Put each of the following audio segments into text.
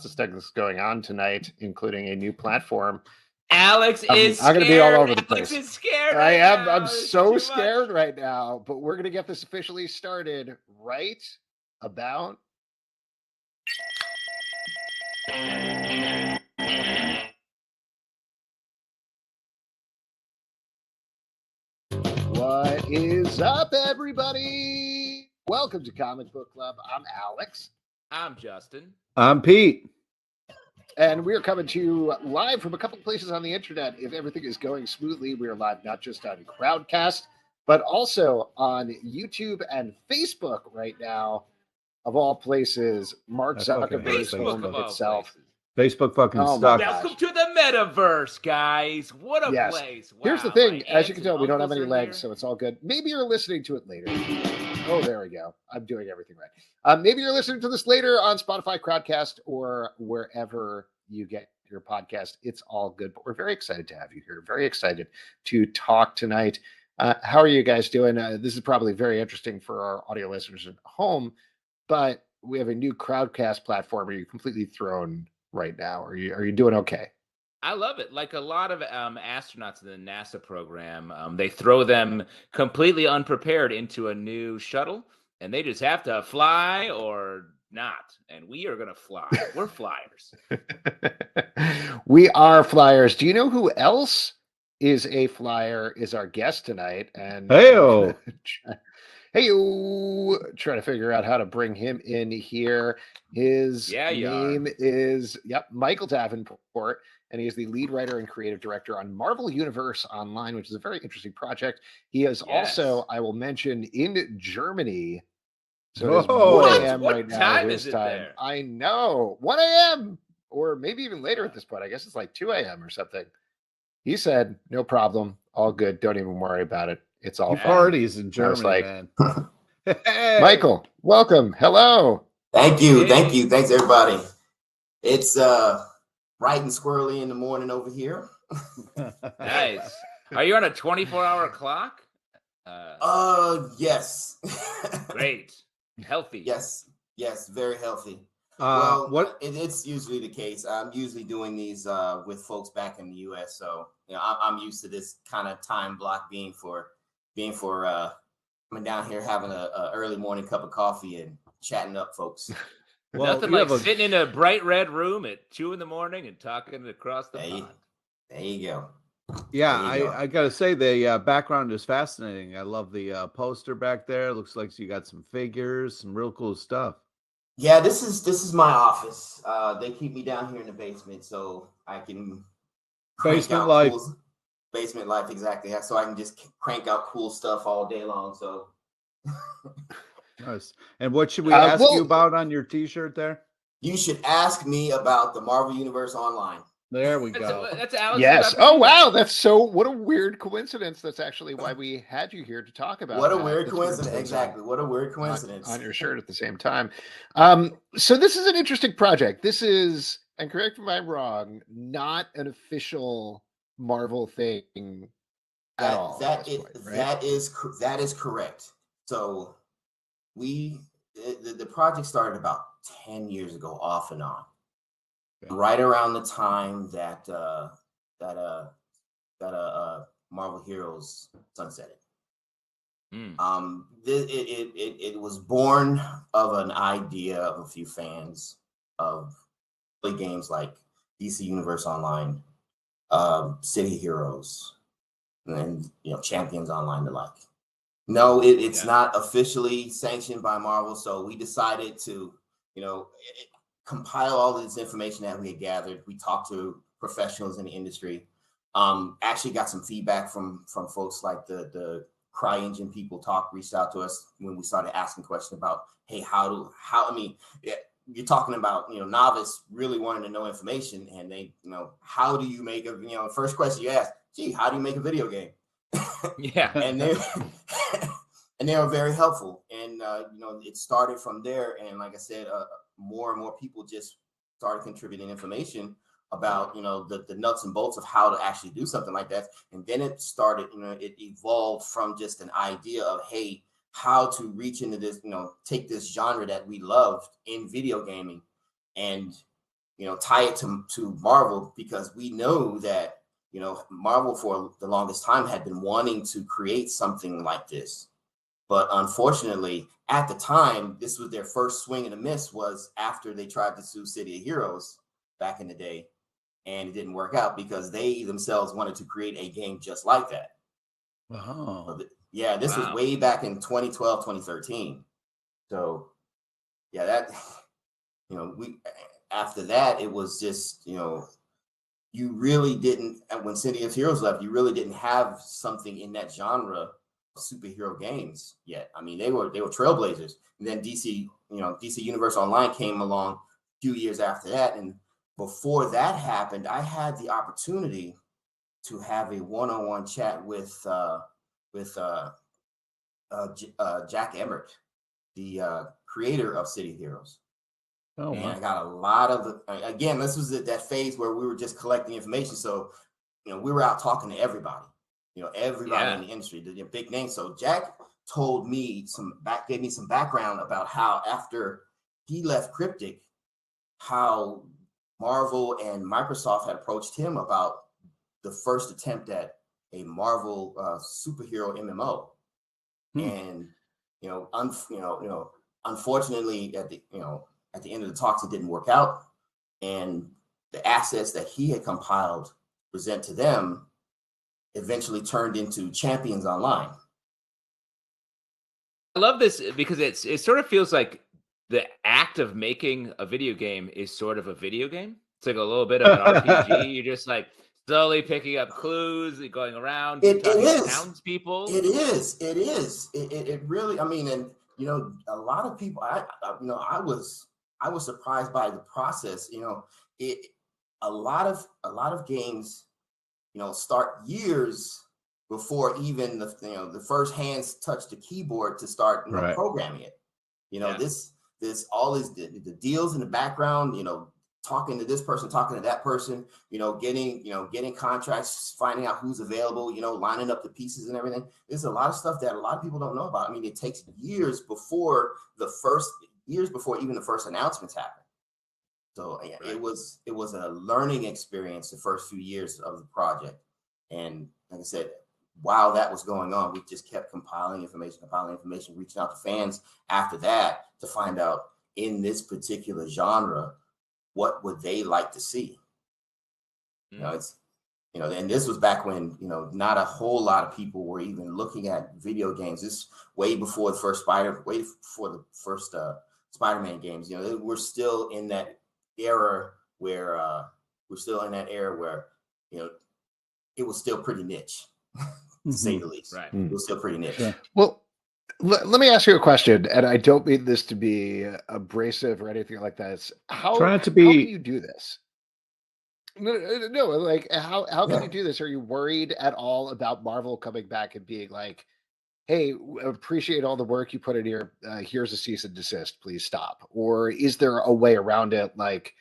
of stuff that's going on tonight, including a new platform. Alex is I'm going to be all over the Alex place. is scared I am. now. I'm It's so too scared much. right now, but we're going to get this officially started right about What is up, everybody? Welcome to Comic Book Club. I'm Alex. I'm Justin. I'm Pete. And we're coming to you live from a couple places on the internet. If everything is going smoothly, we are live not just on Crowdcast, but also on YouTube and Facebook right now. Of all places, Mark Zuckerberg's home of itself. Facebook fucking sucks. Welcome to the metaverse, guys. What a place. Wow, here's the thing. As you can tell, we don't have any legs, so it's all good. Maybe you're listening to it later. Oh, there we go. I'm doing everything right. Maybe you're listening to this later on Spotify, Crowdcast, or wherever you get your podcast. It's all good, but we're very excited to have you here. Very excited to talk tonight. How are you guys doing? This is probably very interesting for our audio listeners at home, but we have a new Crowdcast platform. Are you completely thrown right now? Are you doing okay? I love it. Like a lot of astronauts in the NASA program, they throw them completely unprepared into a new shuttle, and they just have to fly or not. And we are going to fly. We're flyers. We are flyers. Do you know who else is a flyer? Is our guest tonight? And hey-o. Trying to figure out how to bring him in here. His name is Michael Davenport, and he is the lead writer and creative director on Marvel Universe Online, which is a very interesting project. He is also, I will mention, in Germany. So it is 1 a.m. right now. His time. There? I know. 1 a.m. or maybe even later at this point. I guess it's like 2 a.m. or something. He said, no problem. All good. Don't even worry about it. It's all parties in Germany, man. Hey. Michael, welcome. Hello. Thank you. Thanks, everybody. It's bright and squirrely in the morning over here. Nice. Are you on a 24-hour clock? Yes. Great. Healthy. Yes, very healthy. It's usually the case. I'm usually doing these with folks back in the U.S., so I'm used to this kind of time block being for coming down here having a early morning cup of coffee and chatting up folks. Nothing like sitting in a bright red room at 2 a.m. and talking across the pond. There you go. Yeah, I gotta say the background is fascinating. I love the poster back there. It looks like you got some figures, some real cool stuff. Yeah, this is my office. They keep me down here in the basement so I can basement life. Basement life, exactly. So I can just crank out cool stuff all day long. So nice. And what should we ask you about on your T-shirt there? You should ask me about the Marvel Universe Online. There we go. That's Alex. Yes. Oh, wow. That's so. What a weird coincidence. That's actually why we had you here to talk about. What a weird coincidence. Exactly. What a weird coincidence. On your shirt at the same time. So this is an interesting project. This is, and correct me if I'm wrong, not an official Marvel thing at all. That is correct. So the project started about 10 years ago, off and on. Okay. Right around the time that Marvel Heroes sunsetted. It was born of an idea of a few fans of games like DC Universe Online, City Heroes, and Champions Online, the like. No, it's not officially sanctioned by Marvel, so we decided to compile all of this information that we had gathered. We talked to professionals in the industry. Actually got some feedback from folks like the CryEngine people reached out to us when we started asking questions about, hey, you're talking about, novice really wanting to know information, and they, how do you make the first question you ask, gee, how do you make a video game? Yeah. And they were very helpful. And, it started from there. And like I said, more and more people just started contributing information about, the nuts and bolts of how to actually do something like that. And then it started, it evolved from just an idea of, hey, how to reach into this, take this genre that we loved in video gaming and tie it to Marvel, because we know that, Marvel for the longest time had been wanting to create something like this. But unfortunately, at the time, this was their first swing and a miss, was after they tried to sue City of Heroes back in the day. And it didn't work out because they themselves wanted to create a game just like that. Oh. Yeah, this was way back in 2012, 2013. So, yeah, that, after that, it was just, you really didn't, when City of Heroes left, you really didn't have something in that genre of superhero games yet. I mean, they were trailblazers. And then DC Universe Online came along a few years after that. And before that happened, I had the opportunity to have a one-on-one chat with Jack Emmert, the creator of City of Heroes. Oh, and wow. I got a lot of again, this was that phase where we were just collecting information. So, we were out talking to everybody, everybody in the industry, the big names. So Jack told me gave me some background about how after he left Cryptic, how Marvel and Microsoft had approached him about the first attempt at a Marvel superhero MMO. And, unfortunately at the end of the talks, it didn't work out. And the assets that he had compiled to present to them eventually turned into Champions Online. I love this because it sort of feels like the act of making a video game is sort of a video game. It's like a little bit of an RPG. You're just like slowly picking up clues, going around, talking to townspeople. It is. It really. I mean, and a lot of people. I was surprised by the process. A lot of games, start years before even the first hands touch the keyboard to start programming it. This all is the deals in the background. Talking to this person, talking to that person. Getting contracts, finding out who's available. Lining up the pieces and everything. There's a lot of stuff that a lot of people don't know about. I mean, it takes years before even the first announcements happen. So it was a learning experience the first few years of the project. And like I said, while that was going on, we just kept compiling information, reaching out to fans after that to find out in this particular genre, what would they like to see? And this was back when, not a whole lot of people were even looking at video games. This way before the first Spider-Man games. We're still in that era where it was still pretty niche, to say the least. Right. It was still pretty niche. Sure. Well, let me ask you a question, and I don't mean this to be abrasive or anything like that. It's how can you do this? No, like how can you do this? Are you worried at all about Marvel coming back and being like, hey, appreciate all the work you put in here. Here's a cease and desist. Please stop. Or is there a way around it? Like,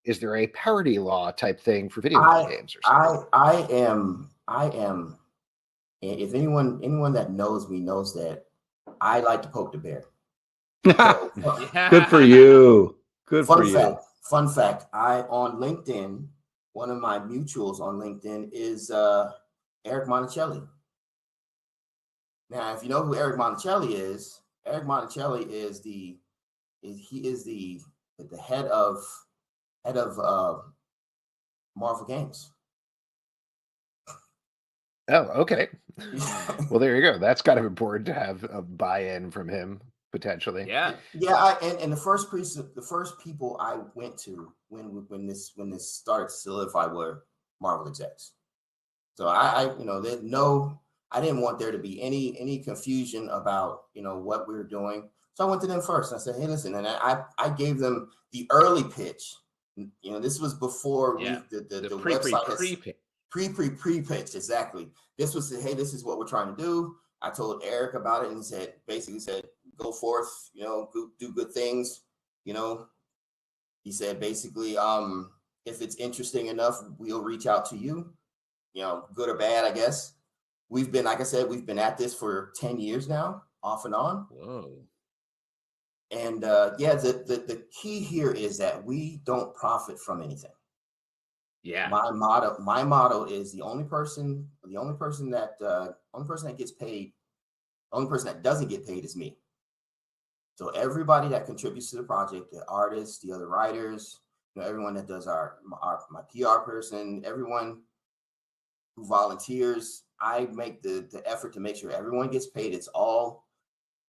is there a parody law type thing for video games or something? I am. If anyone that knows me knows that I like to poke the bear. So, Good for you. Fun fact. On LinkedIn, one of my mutuals on LinkedIn is Eric Monticelli. Now, if you know who Eric Monticelli is the head of Marvel Games. Oh, okay. Well, there you go. That's kind of important to have a buy-in from him potentially. Yeah. And the first people I went to when this started to solidify were Marvel execs. So I didn't want there to be any confusion about what we were doing. So I went to them first. I said, hey, listen, and I gave them the early pitch. This was before the website pre-pitch. Exactly. This was, hey, this is what we're trying to do. I told Eric about it and basically said, go forth, do good things. He said basically, if it's interesting enough, we'll reach out to you. Good or bad, I guess. We've been at this for 10 years now, off and on. Whoa. And yeah, the key here is that we don't profit from anything. Yeah. My motto is the only person that gets paid, the only person that doesn't get paid is me. So everybody that contributes to the project, the artists, the other writers, everyone that does my PR person, everyone who volunteers, I make the effort to make sure everyone gets paid. It's all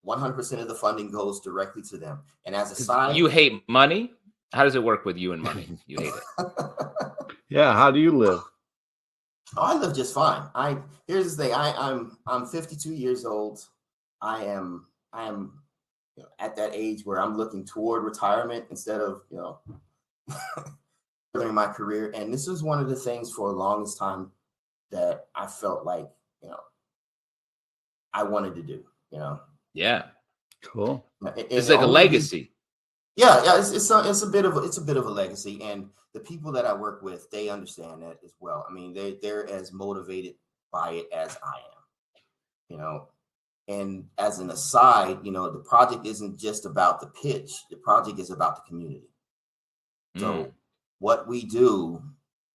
100% of the funding goes directly to them. And as a side, you hate money. How does it work with you and money? You hate it. Yeah. How do you live? Oh, I live just fine. Here's the thing. I'm 52 years old. I am at that age where I'm looking toward retirement instead of during my career. And this was one of the things for the longest time that I felt like I wanted to do. Yeah. Cool. It's like a legacy. Yeah, it's a bit of a legacy, and the people that I work with, they understand that as well. I mean, they're as motivated by it as I am. And as an aside, the project isn't just about the pitch. The project is about the community. So what we do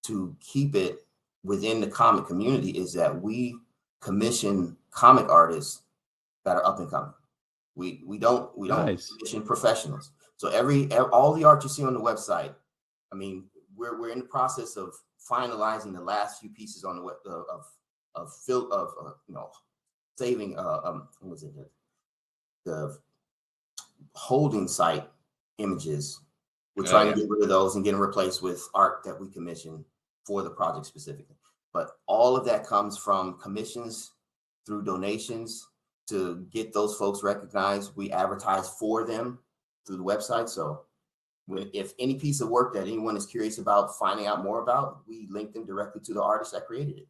to keep it within the comic community is that we commission comic artists that are up and coming. We don't commission professionals. So all the art you see on the website, I mean, we're in the process of finalizing the last few pieces on the web saving what was it, the holding site images. We're trying to get rid of those and get them replaced with art that we commission for the project specifically. But all of that comes from commissions through donations to get those folks recognized. We advertise for them through the website. So if any piece of work that anyone is curious about finding out more about, we link them directly to the artist that created it.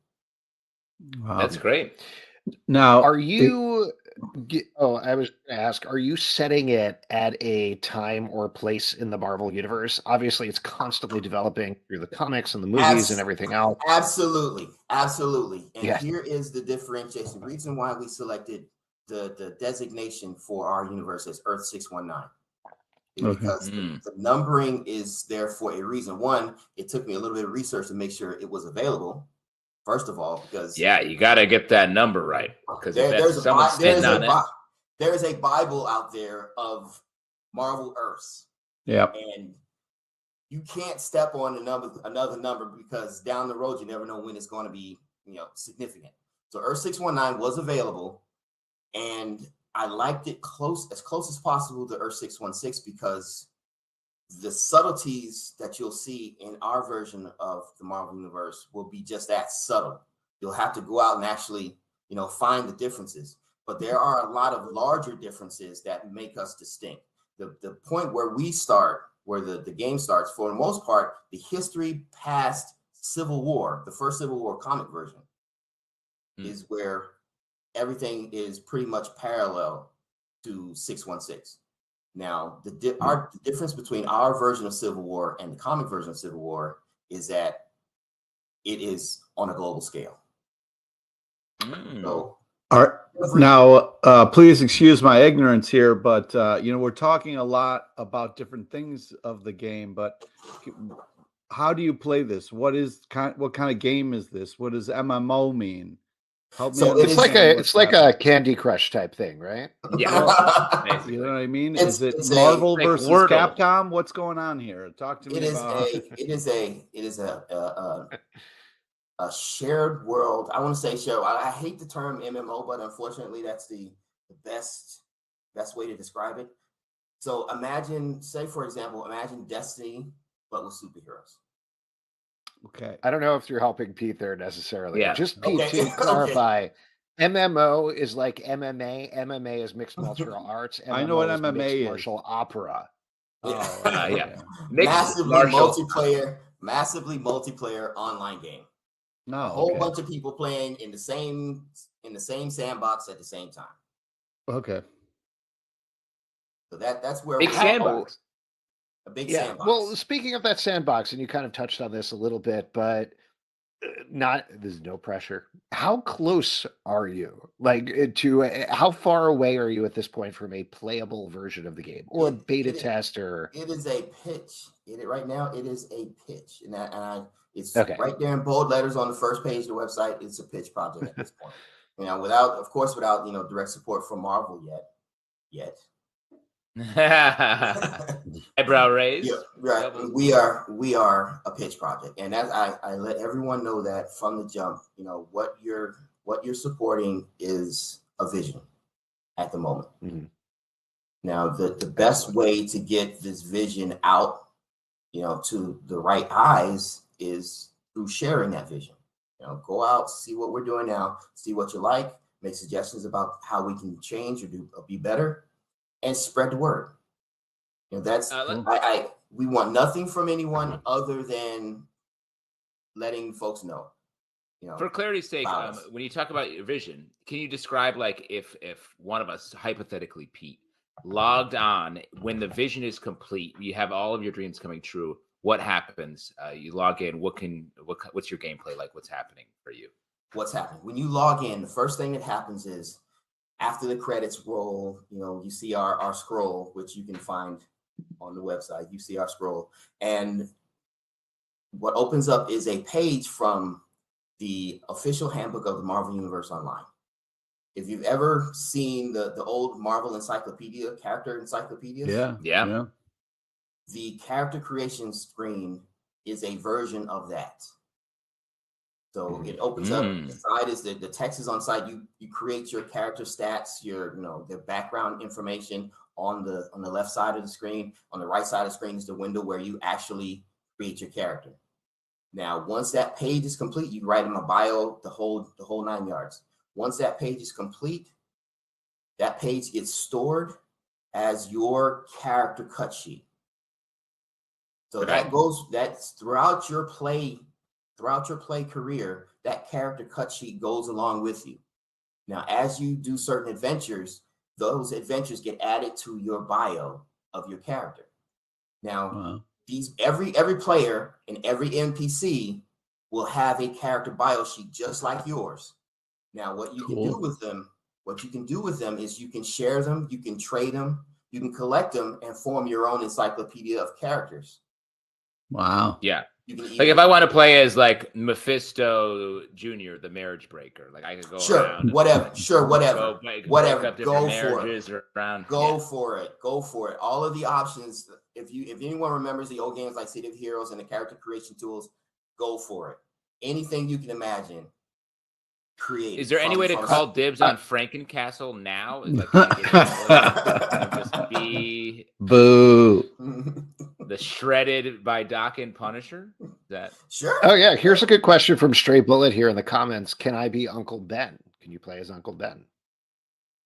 Wow. That's great. Now, are you? I was going to ask, are you setting it at a time or place in the Marvel universe? Obviously, it's constantly developing through the comics and the movies and everything else. Absolutely. And here is the differentiation. The reason why we selected the designation for our universe as Earth 619 is because the numbering is there for a reason. One, it took me a little bit of research to make sure it was available. First of all, because you got to get that number right, because there's a Bible out there of Marvel Earths. Yeah, and you can't step on another number, because down the road you never know when it's going to be significant. So Earth 619 was available, and I liked it as close as possible to Earth 616, because the subtleties that you'll see in our version of the Marvel Universe will be just that subtle. You'll have to go out and actually, find the differences. But there are a lot of larger differences that make us distinct. The point where we start, where the game starts, for the most part, the history past Civil War, the first Civil War comic version, is where everything is pretty much parallel to 616. Now, the difference between our version of Civil War and the comic version of Civil War is that it is on a global scale. So, please excuse my ignorance here, but we're talking a lot about different things of the game. But how do you play this? What kind of game is this? What does MMO mean? It's like a Candy Crush type thing, right? Yeah. You know what I mean? Is it Marvel versus Capcom? What's going on here? Talk to me about it is a shared world. I want to say show. I hate the term MMO, but unfortunately that's the best way to describe it. So imagine Destiny, but with superheroes. Okay. I don't know if you're helping Pete there necessarily. Yeah. Just Pete, to clarify, MMO is like MMA. MMA is mixed martial arts. MMO I know what is MMA mixed is. martial opera. Yeah. Massively multiplayer online game. No, a whole bunch of people playing in the same sandbox at the same time. Okay. So that's where big sandbox. A big sandbox. Well, speaking of that sandbox, and you kind of touched on this a little bit, but There's no pressure. How close are you? Like to how far away are you at this point from a playable version of the game or a beta test or? It is a pitch. Right now, it is a pitch, it's Okay. right there in bold letters on the first page of the website. It's a pitch project at this point. Without direct support from Marvel yet. Eyebrow raised. Yeah, right. We are a pitch project, and as I let everyone know that from the jump. What you're supporting is a vision at the moment. Mm-hmm. Now, the best way to get this vision out, to the right eyes is through sharing that vision. Go out, see what we're doing now, see what you like, make suggestions about how we can change or be better, and spread the word. We want nothing from anyone other than letting folks know. For clarity's sake, when you talk about your vision, can you describe, like, if one of us, hypothetically Pete, logged on when the vision is complete, you have all of your dreams coming true, what happens? You log in, what's your gameplay like? What's happening for you? What's happening when you log in? The first thing that happens is after the credits roll, you see our scroll, which you can find on the website. You see our scroll, and what opens up is a page from the official handbook of the Marvel Universe Online. If you've ever seen the old Marvel encyclopedia, character encyclopedias, yeah, the character creation screen is a version of that. So it opens up. The side is the text is on site. You create your character stats, their background information on the left side of the screen. On the right side of the screen is the window where you actually create your character. Now, once that page is complete, you write in my bio the whole 9 yards. Once that page is complete, that page gets stored as your character cut sheet. So that's throughout your play career, that character cut sheet goes along with you. Now, as you do certain adventures, those adventures get added to your bio of your character. Now, every player and every NPC will have a character bio sheet just like yours. Now, what you can do with them is you can share them, you can trade them, you can collect them and form your own encyclopedia of characters. Wow. Yeah. Like if I want to play as like Mephisto Jr., the marriage breaker, like I could go around. Whatever. Go for it. All of the options. If anyone remembers the old games like City of Heroes and the character creation tools, go for it. Anything you can imagine. Create. Is there any way to call dibs on Frankencastle now? Like, just be boo. The shredded by Doc and Punisher? Sure. Oh yeah, here's a good question from Stray Bullet here in the comments. Can I be Uncle Ben? Can you play as Uncle Ben?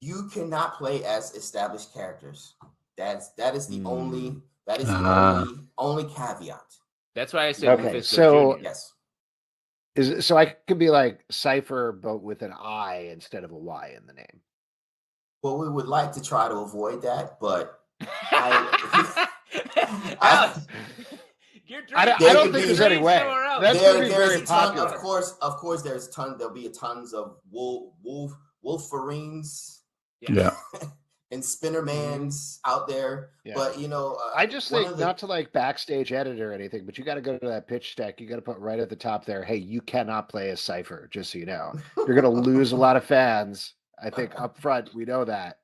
You cannot play as established characters. That is the only only caveat. That's why I said Mephisto Jr. Yes. So I could be like Cypher, but with an I instead of a Y in the name. Well, we would like to try to avoid that, but I don't think there's any way. That's going to be very popular. Of course, there'll be tons of Wolverines, and Spinnermans out there. Yeah. But I just think not to like backstage edit or anything, but you got to go to that pitch deck. You got to put right at the top there. Hey, you cannot play as Cypher, just so you know. You're going to lose a lot of fans. I think up front we know that,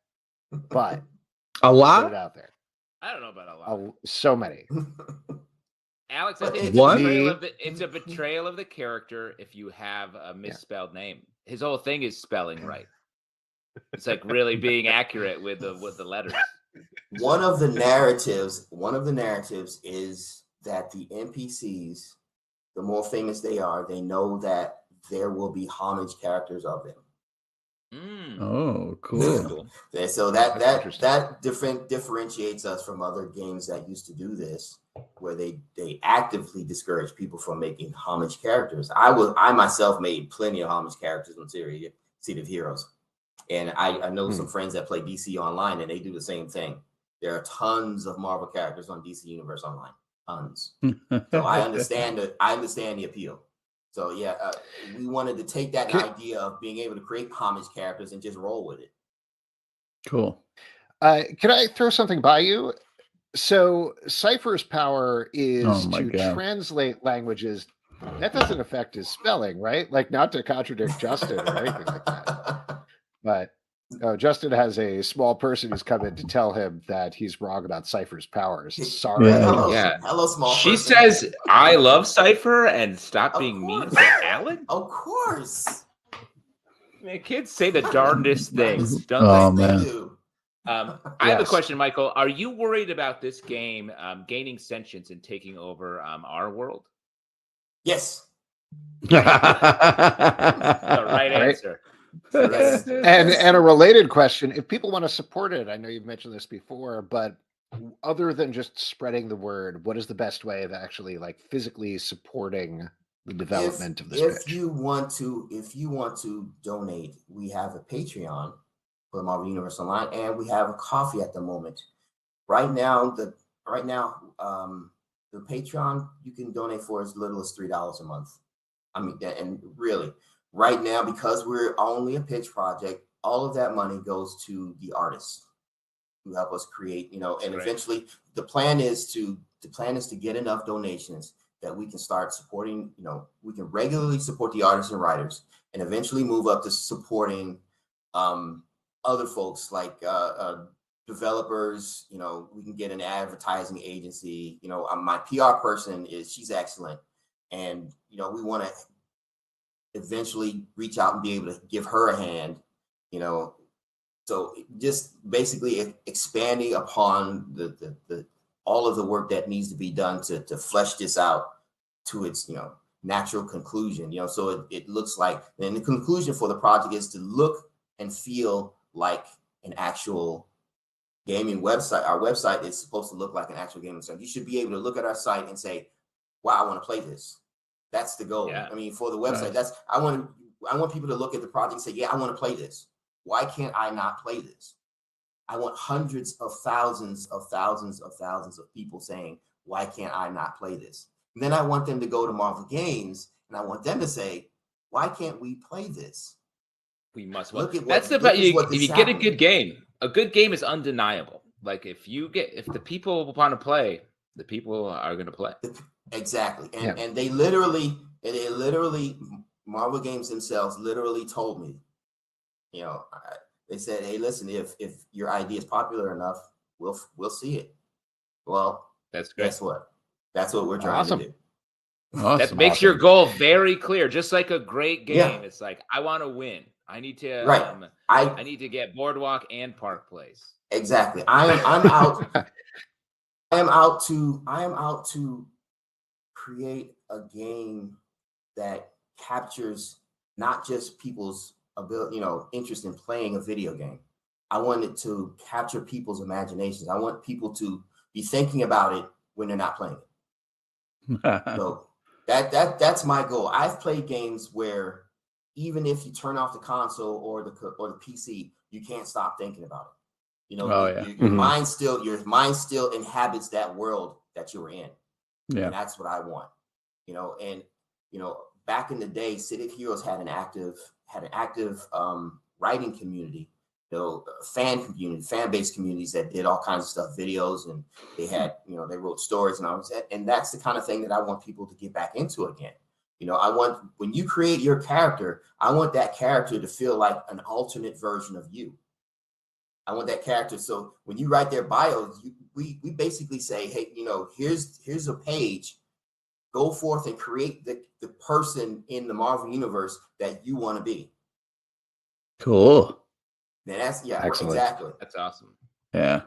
but a lot put it out there. I don't know about a lot. So many. Alex, I think it's a betrayal of the character if you have a misspelled name. His whole thing is spelling right. It's like really being accurate with the letters. One of the narratives is that the NPCs, the more famous they are, they know that there will be homage characters of them. Oh, cool. So that differentiates us from other games that used to do this, where they actively discourage people from making homage characters. I myself made plenty of homage characters on City of Heroes. And I know some friends that play DC Online, and they do the same thing. There are tons of Marvel characters on DC Universe Online, tons. So I understand the appeal. So yeah, we wanted to take that idea of being able to create homage characters and just roll with it. Cool. Can I throw something by you? So Cypher's power is to translate languages. That doesn't affect his spelling, right? Like, not to contradict Justin or anything like that. But Justin has a small person who's come in to tell him that he's wrong about Cypher's powers. Sorry. Hello, small She person. says, I love Cypher and stop being mean to Alan? Of course. Man, kids say the darndest things, don't they? Man. They do. I have a question, Michael. Are you worried about this game gaining sentience and taking over our world? Yes. The right answer. And a related question, if people want to support it, I know you've mentioned this before, but other than just spreading the word, what is the best way of actually like physically supporting the development of this pitch? If you want to donate, we have a Patreon for the Marvel Universe Online, and we have a coffee at the moment. Right now, the Patreon you can donate for as little as $3 a month. I mean, and really, right now, because we're only a pitch project, all of that money goes to the artists who help us create. And eventually, the plan is to get enough donations that we can start supporting. We can regularly support the artists and writers, and eventually move up to supporting other folks like developers. We can get an advertising agency. My PR person she's excellent. And, we want to eventually reach out and be able to give her a hand, so just basically expanding upon the all of the work that needs to be done to flesh this out to its, natural conclusion, so it looks like, and the conclusion for the project is to look and feel like an actual gaming website. Our website is supposed to look like an actual gaming site. You should be able to look at our site and say, wow, I want to play this. That's the goal. Yeah. I mean, for the website, I want people to look at the project and say, yeah, I want to play this. Why can't I not play this? I want hundreds of thousands of people saying, why can't I not play this? And then I want them to go to Marvel Games and I want them to say, why can't we play this? We must. Look at that's about you. If you get a good game is undeniable. Like if the people want to play, the people are going to play. Exactly. And they literally, Marvel Games themselves literally told me, they said, hey, listen, if your idea is popular enough, we'll see it. Well, that's great. Guess what? That's what we're trying to do. Awesome. That makes your goal very clear. Just like a great game, it's like, I want to win. I need to I need to get Boardwalk and Park Place. Exactly. I'm out. I am out to create a game that captures not just people's ability, interest in playing a video game. I want it to capture people's imaginations. I want people to be thinking about it when they're not playing it. So that's my goal. I've played games where even if you turn off the console or the PC, you can't stop thinking about it. Your mind still inhabits that world that you were in. Yeah, and that's what I want. Back in the day, City of Heroes had an active writing community, fan-based communities that did all kinds of stuff, videos, and they had, they wrote stories and all that. And that's the kind of thing that I want people to get back into again. I want, when you create your character, I want that character to feel like an alternate version of you. I want that character. So when you write their bios, we basically say, hey, here's a page. Go forth and create the person in the Marvel universe that you want to be. Cool. And that's excellent. Exactly. That's awesome. Yeah.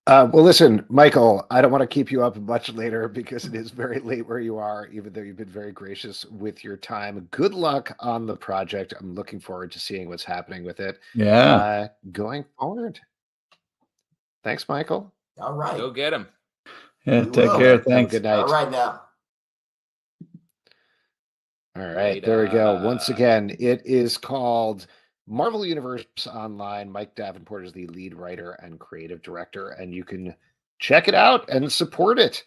Well, listen, Michael, I don't want to keep you up much later because it is very late where you are, even though you've been very gracious with your time. Good luck on the project. I'm looking forward to seeing what's happening with it. Yeah. Going forward. Thanks, Michael. All right. Go get him. Yeah, take care. Thanks. Good night. All right now. All right, there we go. Once again, it is called Marvel Universe Online. Mike Davenport is the lead writer and creative director, and you can check it out and support it.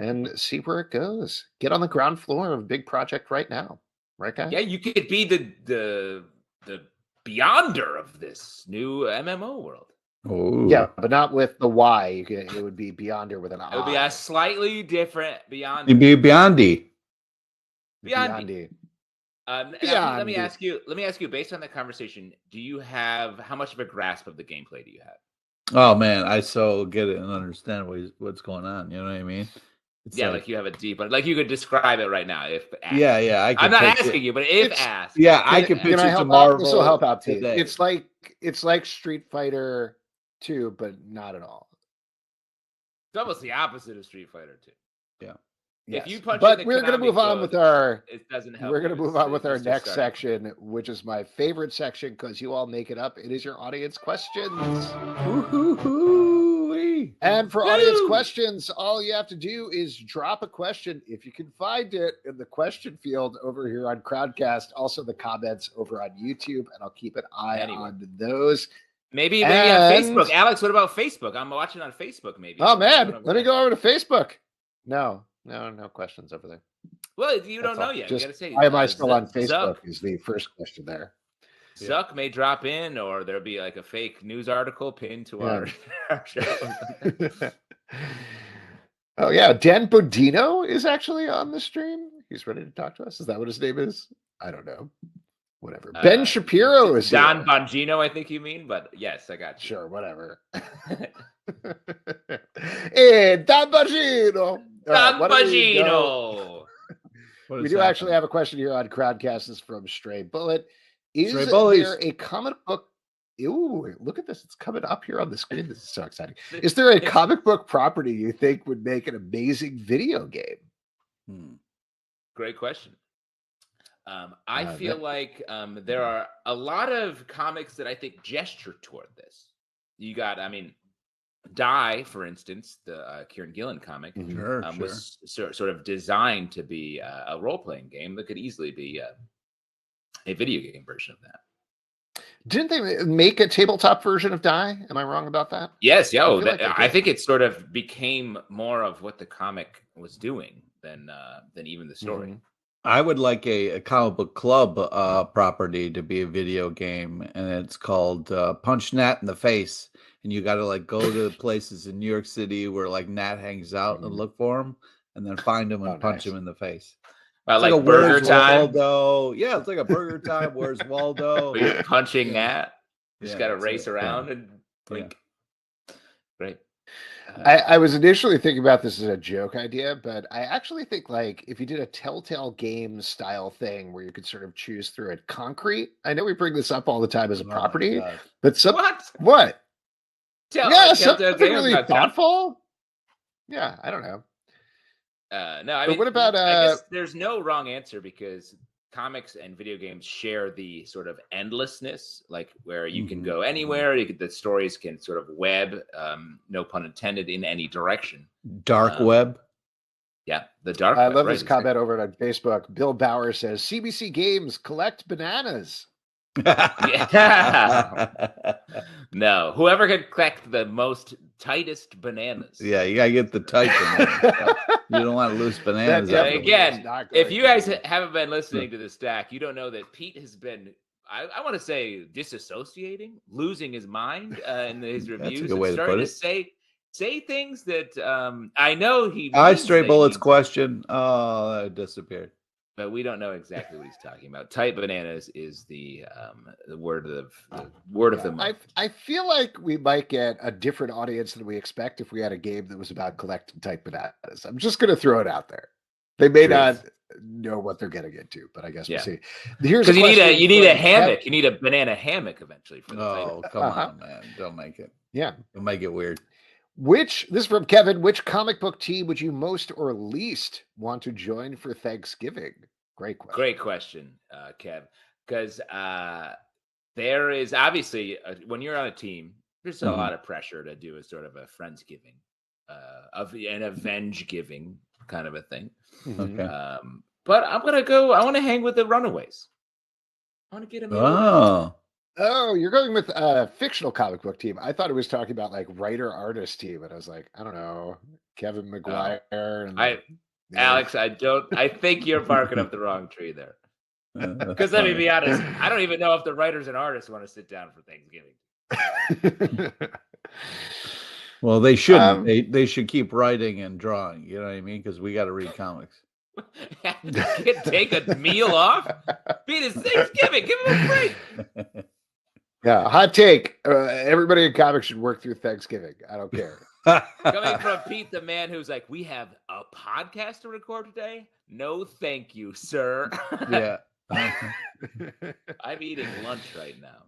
and see where it goes. Get on the ground floor of a big project right now. Right, guys? Yeah, you could be the beyonder of this new MMO world. Oh, yeah, but not with the Y. It would be Beyonder with an I. It would be a slightly different Beyond. you'd be Beyondy. Beyondy. Let me ask you. Based on that conversation, do you have how much of a grasp of the gameplay do you have? Oh man, I so get it and understand what's going on. You know what I mean? It's like you have a deep, like you could describe it right now. If asked. yeah, I'm not asking you, but if asked, I can pitch it to Marvel. This will help out too. It's like Street Fighter 2, but not at all. It's almost the opposite of Street Fighter 2. Yeah. If you punch but we're going to move on with our. It doesn't help. We're going to move on with our next section, which is my favorite section because you all make it up. It is your audience questions. And for audience questions, all you have to do is drop a question if you can find it in the question field over here on Crowdcast. Also, the comments over on YouTube, and I'll keep an eye on those. Maybe on Facebook. Alex, what about Facebook? I'm watching on Facebook. Maybe. Oh man, let me go over to Facebook. No questions over there. Well, you don't know yet. Just, you gotta say, why am I still on Facebook? Is the first question there. Zuck may drop in, or there'll be like a fake news article pinned to our show. Oh yeah, Dan Bodino is actually on the stream. He's ready to talk to us. Is that what his name is? I don't know. Whatever. Ben Shapiro is Don here. Bongino, I think you mean, but yes, I got you. Sure, whatever. Hey, Don Bongino. Don Bongino. We do actually have a question here on Crowdcast. This is from Stray Bullet. Is there a comic book? Ooh, look at this. It's coming up here on the screen. This is so exciting. Is there a comic book property you think would make an amazing video game? Great question. I feel like there are a lot of comics that I think gesture toward this. You got, Die, for instance, the Kieran Gillen comic, was sort of designed to be a role-playing game that could easily be a video game version of that. Didn't they make a tabletop version of Die? Am I wrong about that? Yes, I think it sort of became more of what the comic was doing than even the story. I would like a comic book club property to be a video game, and it's called Punch Nat in the Face. And you got to like go to places in New York City where like Nat hangs out and look for him, and then find him and punch him in the face. Like a Burger Time. Waldo. Yeah, it's like a Burger Time. Where's Waldo? You're punching Nat. Just got to race around and blink. Great. I was initially thinking about this as a joke idea, but I actually think like if you did a Telltale game style thing where you could sort of choose through it. Concrete. I know we bring this up all the time as a property, but what? Something really thoughtful. Yeah, I don't know. No, what about? I guess there's no wrong answer because comics and video games share the sort of endlessness, like where you can go anywhere. The stories can sort of web, no pun intended, in any direction. Dark web. Yeah, the dark web. I love this comment over on Facebook. Bill Bauer says, CBC Games collect bananas. No, whoever can collect the most tightest bananas. Yeah, you gotta get the tight bananas. You don't want to lose bananas. Again, if you guys haven't been listening to the stack, you don't know that Pete has been, I want to say, disassociating, losing his mind in his reviews. That's a good way to put it. Say things that I know he. Stray Bullet's question. Oh, that disappeared. But we don't know exactly what he's talking about. Tight bananas is the word of the month. I feel like we might get a different audience than we expect if we had a game that was about collecting tight bananas. I'm just going to throw it out there. They may not know what they're getting into, but I guess we'll see. Here's because you need a hammock. You need a banana hammock eventually for the tight. Come on, man! Don't make it. Yeah, don't make it weird. This is from Kevin. Which comic book team would you most or least want to join for Thanksgiving? Great question, Kev. Because there is obviously when you're on a team, there's a lot of pressure to do a sort of a Friendsgiving, of an avenge giving kind of a thing. Okay. But I'm gonna go. I want to hang with the Runaways. I want to get them. Oh, you're going with a fictional comic book team. I thought it was talking about like writer artist team, and I was like, I don't know, Kevin McGuire and Alex, I think you're barking up the wrong tree there. Because let me be honest, I don't even know if the writers and artists want to sit down for Thanksgiving. Well, they shouldn't. They should keep writing and drawing. You know what I mean? Because we got to read comics. Take a meal off? Pete, it's Thanksgiving. Give him a break. Yeah, hot take. Everybody in comics should work through Thanksgiving. I don't care. Coming from Pete, the man who's like, we have a podcast to record today? No, thank you, sir. Yeah. I'm eating lunch right now.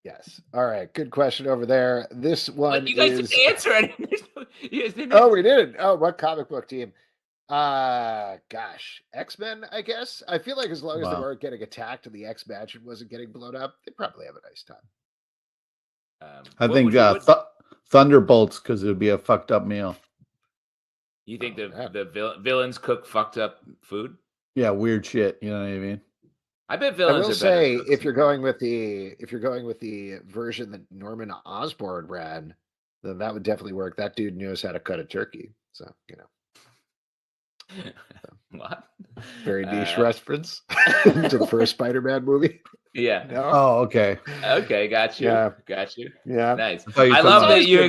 Yes. All right. Good question over there. This one but you guys is... didn't answer it. Oh, we didn't. Oh, what comic book team? Gosh, X-Men, I guess. I feel like as long as they weren't getting attacked and the X-Mansion wasn't getting blown up, they probably have a nice time. I think Thunderbolts, because it would be a fucked up meal. You think the villains cook fucked up food? Yeah, weird shit. You know what I mean? I bet villains. I will say, if you're going with the version that Norman Osborn ran, then that would definitely work. That dude knows how to cut a turkey, so you know. What? Very niche reference to the first Spider-Man movie. Yeah. No? Oh, okay. Okay, got you. Yeah. Got you. Yeah. Nice. I love that you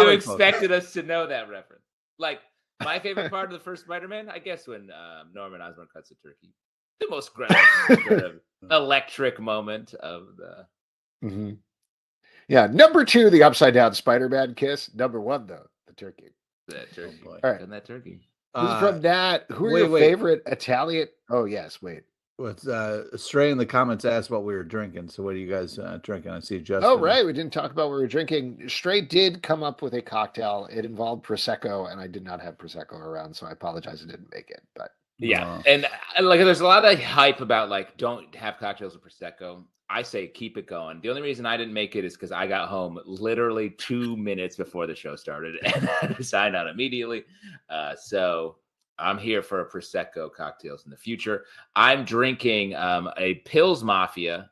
expected us to know that reference. Like my favorite part of the first Spider-Man, I guess, when Norman Osborn cuts a turkey. The most sort of electric moment of the. Mm-hmm. Yeah. Number 2, the upside down Spider-Man kiss. Number 1, though, the turkey. That turkey. All right. And that turkey. Who's from that? Who are your favorite Italian? Oh, yes. Wait. What's Stray in the comments asked what we were drinking. So what are you guys drinking? I see Justin. Oh, right. We didn't talk about what we were drinking. Stray did come up with a cocktail. It involved Prosecco, and I did not have Prosecco around, so I apologize. I didn't make it. But yeah. And like there's a lot of hype about like don't have cocktails with Prosecco. I say keep it going. The only reason I didn't make it is because I got home literally 2 minutes before the show started and I had to sign out immediately. So I'm here for a Prosecco cocktails in the future. I'm drinking a Pils Mafia,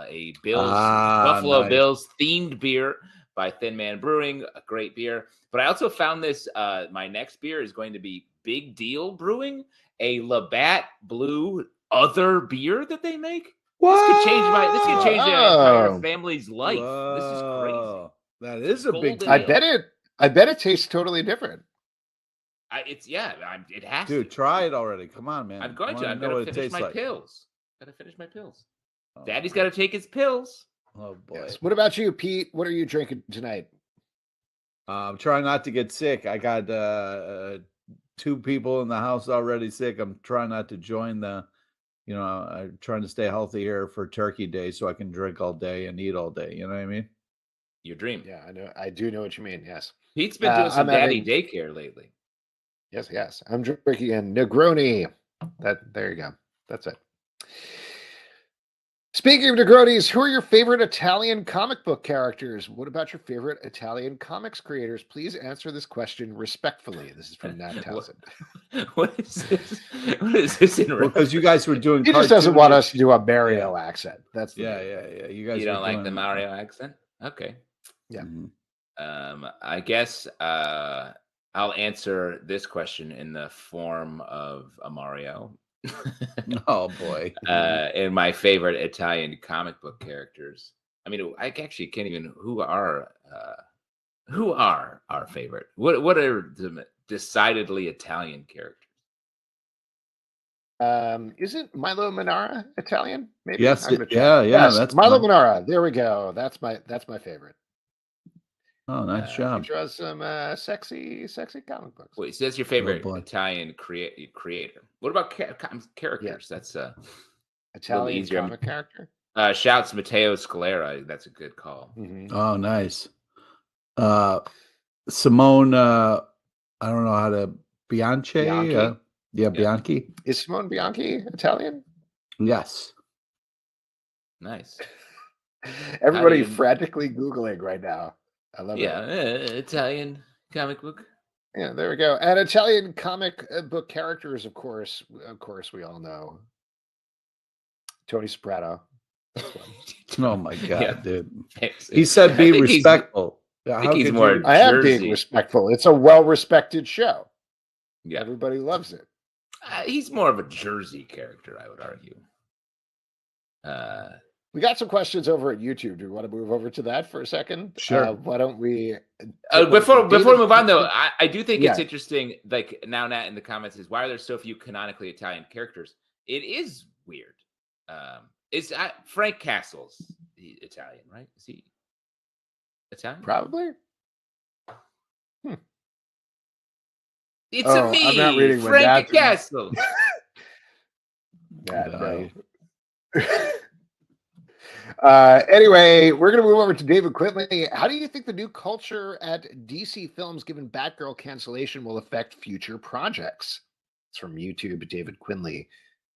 a Buffalo Bills themed beer by Thin Man Brewing, a great beer. But I also found this, my next beer is going to be Big Deal Brewing, a Labatt Blue other beer that they make. This could change the entire family's life. Whoa. This is crazy. That is a big deal. I bet it tastes totally different. It has Dude, to. try it already. Come on, man. I'm going to. I'm going to finish my pills. Got to finish my pills. Daddy's got to take his pills. Oh boy. Yes. What about you, Pete? What are you drinking tonight? I'm trying not to get sick. I got 2 people in the house already sick. I'm trying not to join the. You know, I'm trying to stay healthy here for Turkey Day so I can drink all day and eat all day. You know what I mean? Your dream. Yeah, I know. I do know what you mean. Yes. Pete's been doing some daddy daycare lately. Yes. I'm drinking a Negroni. There you go. That's it. Speaking of Negronis, who are your favorite Italian comic book characters? What about your favorite Italian comics creators? Please answer this question respectfully. This is from Nat Townsend. What is this? What is this in reference? Because you guys were doing. He just doesn't want us to do a Mario accent. That's yeah. You guys don't like the Mario accent? Okay. Yeah. I guess I'll answer this question in the form of a Mario. Oh boy. And my favorite Italian comic book characters. I mean, I actually can't even. Who are our favorite? What are the decidedly Italian characters? Isn't Milo Manara Italian? Maybe. Yes. Yeah. Yes, that's Milo Manara. There we go. That's my favorite. Oh, nice job. He draws some sexy comic books. Wait, so that's your favorite Italian creator. What about characters? Yeah. That's Italian comic character. Shouts Matteo Scalera. That's a good call. Mm-hmm. Oh, nice. Simone. I don't know how to Bianchi. Bianchi. Is Simone Bianchi Italian? Yes. Nice. Everybody frantically Googling right now. I love it. Yeah, Italian comic book. Yeah, there we go. And Italian comic book characters, of course, we all know. Tony Soprano. Oh my God, Yeah. dude. He said be respectful. I think he's more I am being Jersey. respectful. It's a well-respected show. Yeah. Everybody loves it. He's more of a Jersey character, I would argue. We got some questions over at YouTube. Do we want to move over to that for a second? Sure. Why don't we? Before we move on, though, I do think it's Yeah. interesting. Like now, Nat in the comments is, why are there so few canonically Italian characters? It is weird. Is Frank Castle's Italian, right? Is he Italian? Probably. It's a me, I'm not reading Frank Castle. No. Anyway, we're going to move over to David Quinley. How do you think the new culture at DC Films, given Batgirl cancellation, will affect future projects? It's from YouTube, David Quinley.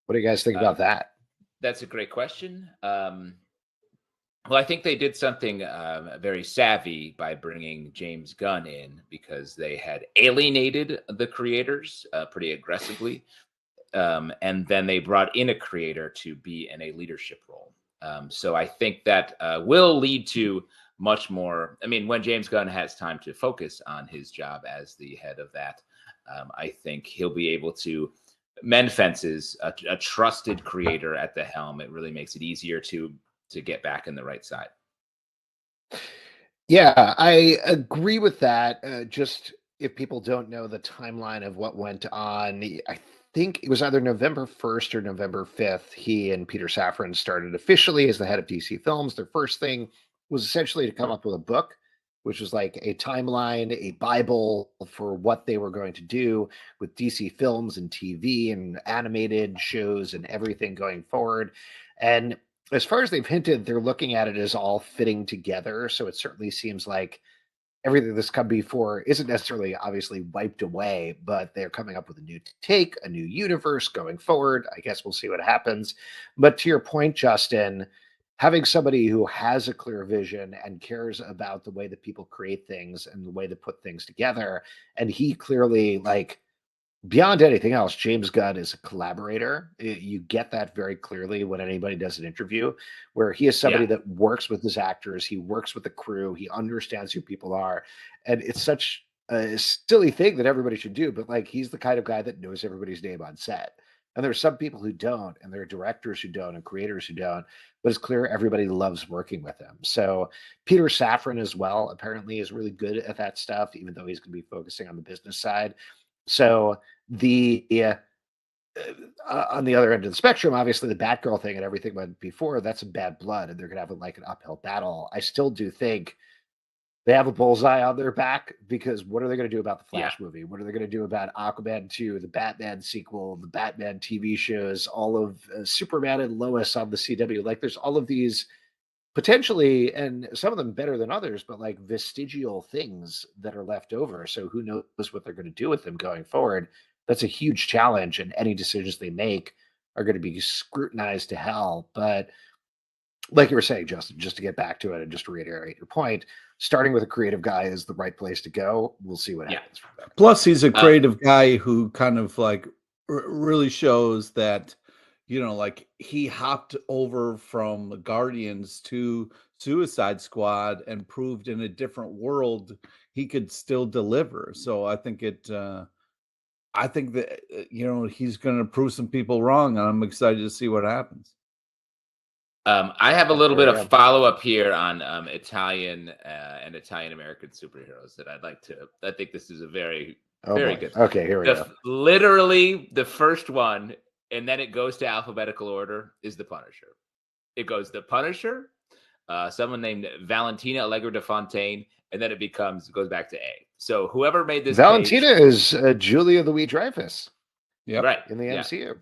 What do you guys think about that? That's a great question. Well, I think they did something very savvy by bringing James Gunn in, because they had alienated the creators pretty aggressively. And then they brought in a creator to be in a leadership role. So I think that will lead to much more. I mean, when James Gunn has time to focus on his job as the head of that, I think he'll be able to mend fences. A trusted creator at the helm, it really makes it easier to get back in the right side. Yeah, I agree with that. Just if people don't know the timeline of what went on, I think it was either November 1st or November 5th, he and Peter Safran started officially as the head of DC Films. Their first thing was essentially to come up with a book, which was like a timeline, a Bible for what they were going to do with DC Films and TV and animated shows and everything going forward. And as far as they've hinted, they're looking at it as all fitting together. So it certainly seems like everything that's come before isn't necessarily obviously wiped away, but they're coming up with a new take, a new universe going forward. I guess we'll see what happens. But to your point, Justin, having somebody who has a clear vision and cares about the way that people create things and the way to put things together, and he clearly, like, beyond anything else, James Gunn is a collaborator. You get that very clearly when anybody does an interview, where he is somebody that works with his actors, he works with the crew, he understands who people are. And it's such a silly thing that everybody should do, but like, he's the kind of guy that knows everybody's name on set. And there are some people who don't, and there are directors who don't, and creators who don't, but it's clear everybody loves working with him. So Peter Safran as well, apparently, is really good at that stuff, even though he's going to be focusing on the business side. So on the other end of the spectrum, obviously the Batgirl thing and everything went before, that's some bad blood, and they're going to have like an uphill battle. I still do think they have a bullseye on their back, because what are they going to do about the Flash movie? What are they going to do about Aquaman 2, the Batman sequel, the Batman TV shows, all of Superman and Lois on the CW? Like, there's all of these potentially, and some of them better than others, but like vestigial things that are left over. So who knows what they're going to do with them going forward? That's a huge challenge, and any decisions they make are going to be scrutinized to hell. But like you were saying, Justin, just to get back to it and just to reiterate your point, starting with a creative guy is the right place to go. We'll see what happens from there. Plus, he's a creative guy who kind of like really shows that, you know, like he hopped over from Guardians to Suicide Squad and proved in a different world he could still deliver. So I think I think that, you know, he's going to prove some people wrong, and I'm excited to see what happens. I have a little bit of follow-up here on Italian and Italian-American superheroes that I'd like to. I think this is a very good. Okay, here we go. Literally, the first one, and then it goes to alphabetical order, is the Punisher. It goes the Punisher, someone named Valentina Allegra de Fontaine, and then it goes back to A. So whoever made this Valentina is Julia Louis-Dreyfus. Yep. Right. In the MCU.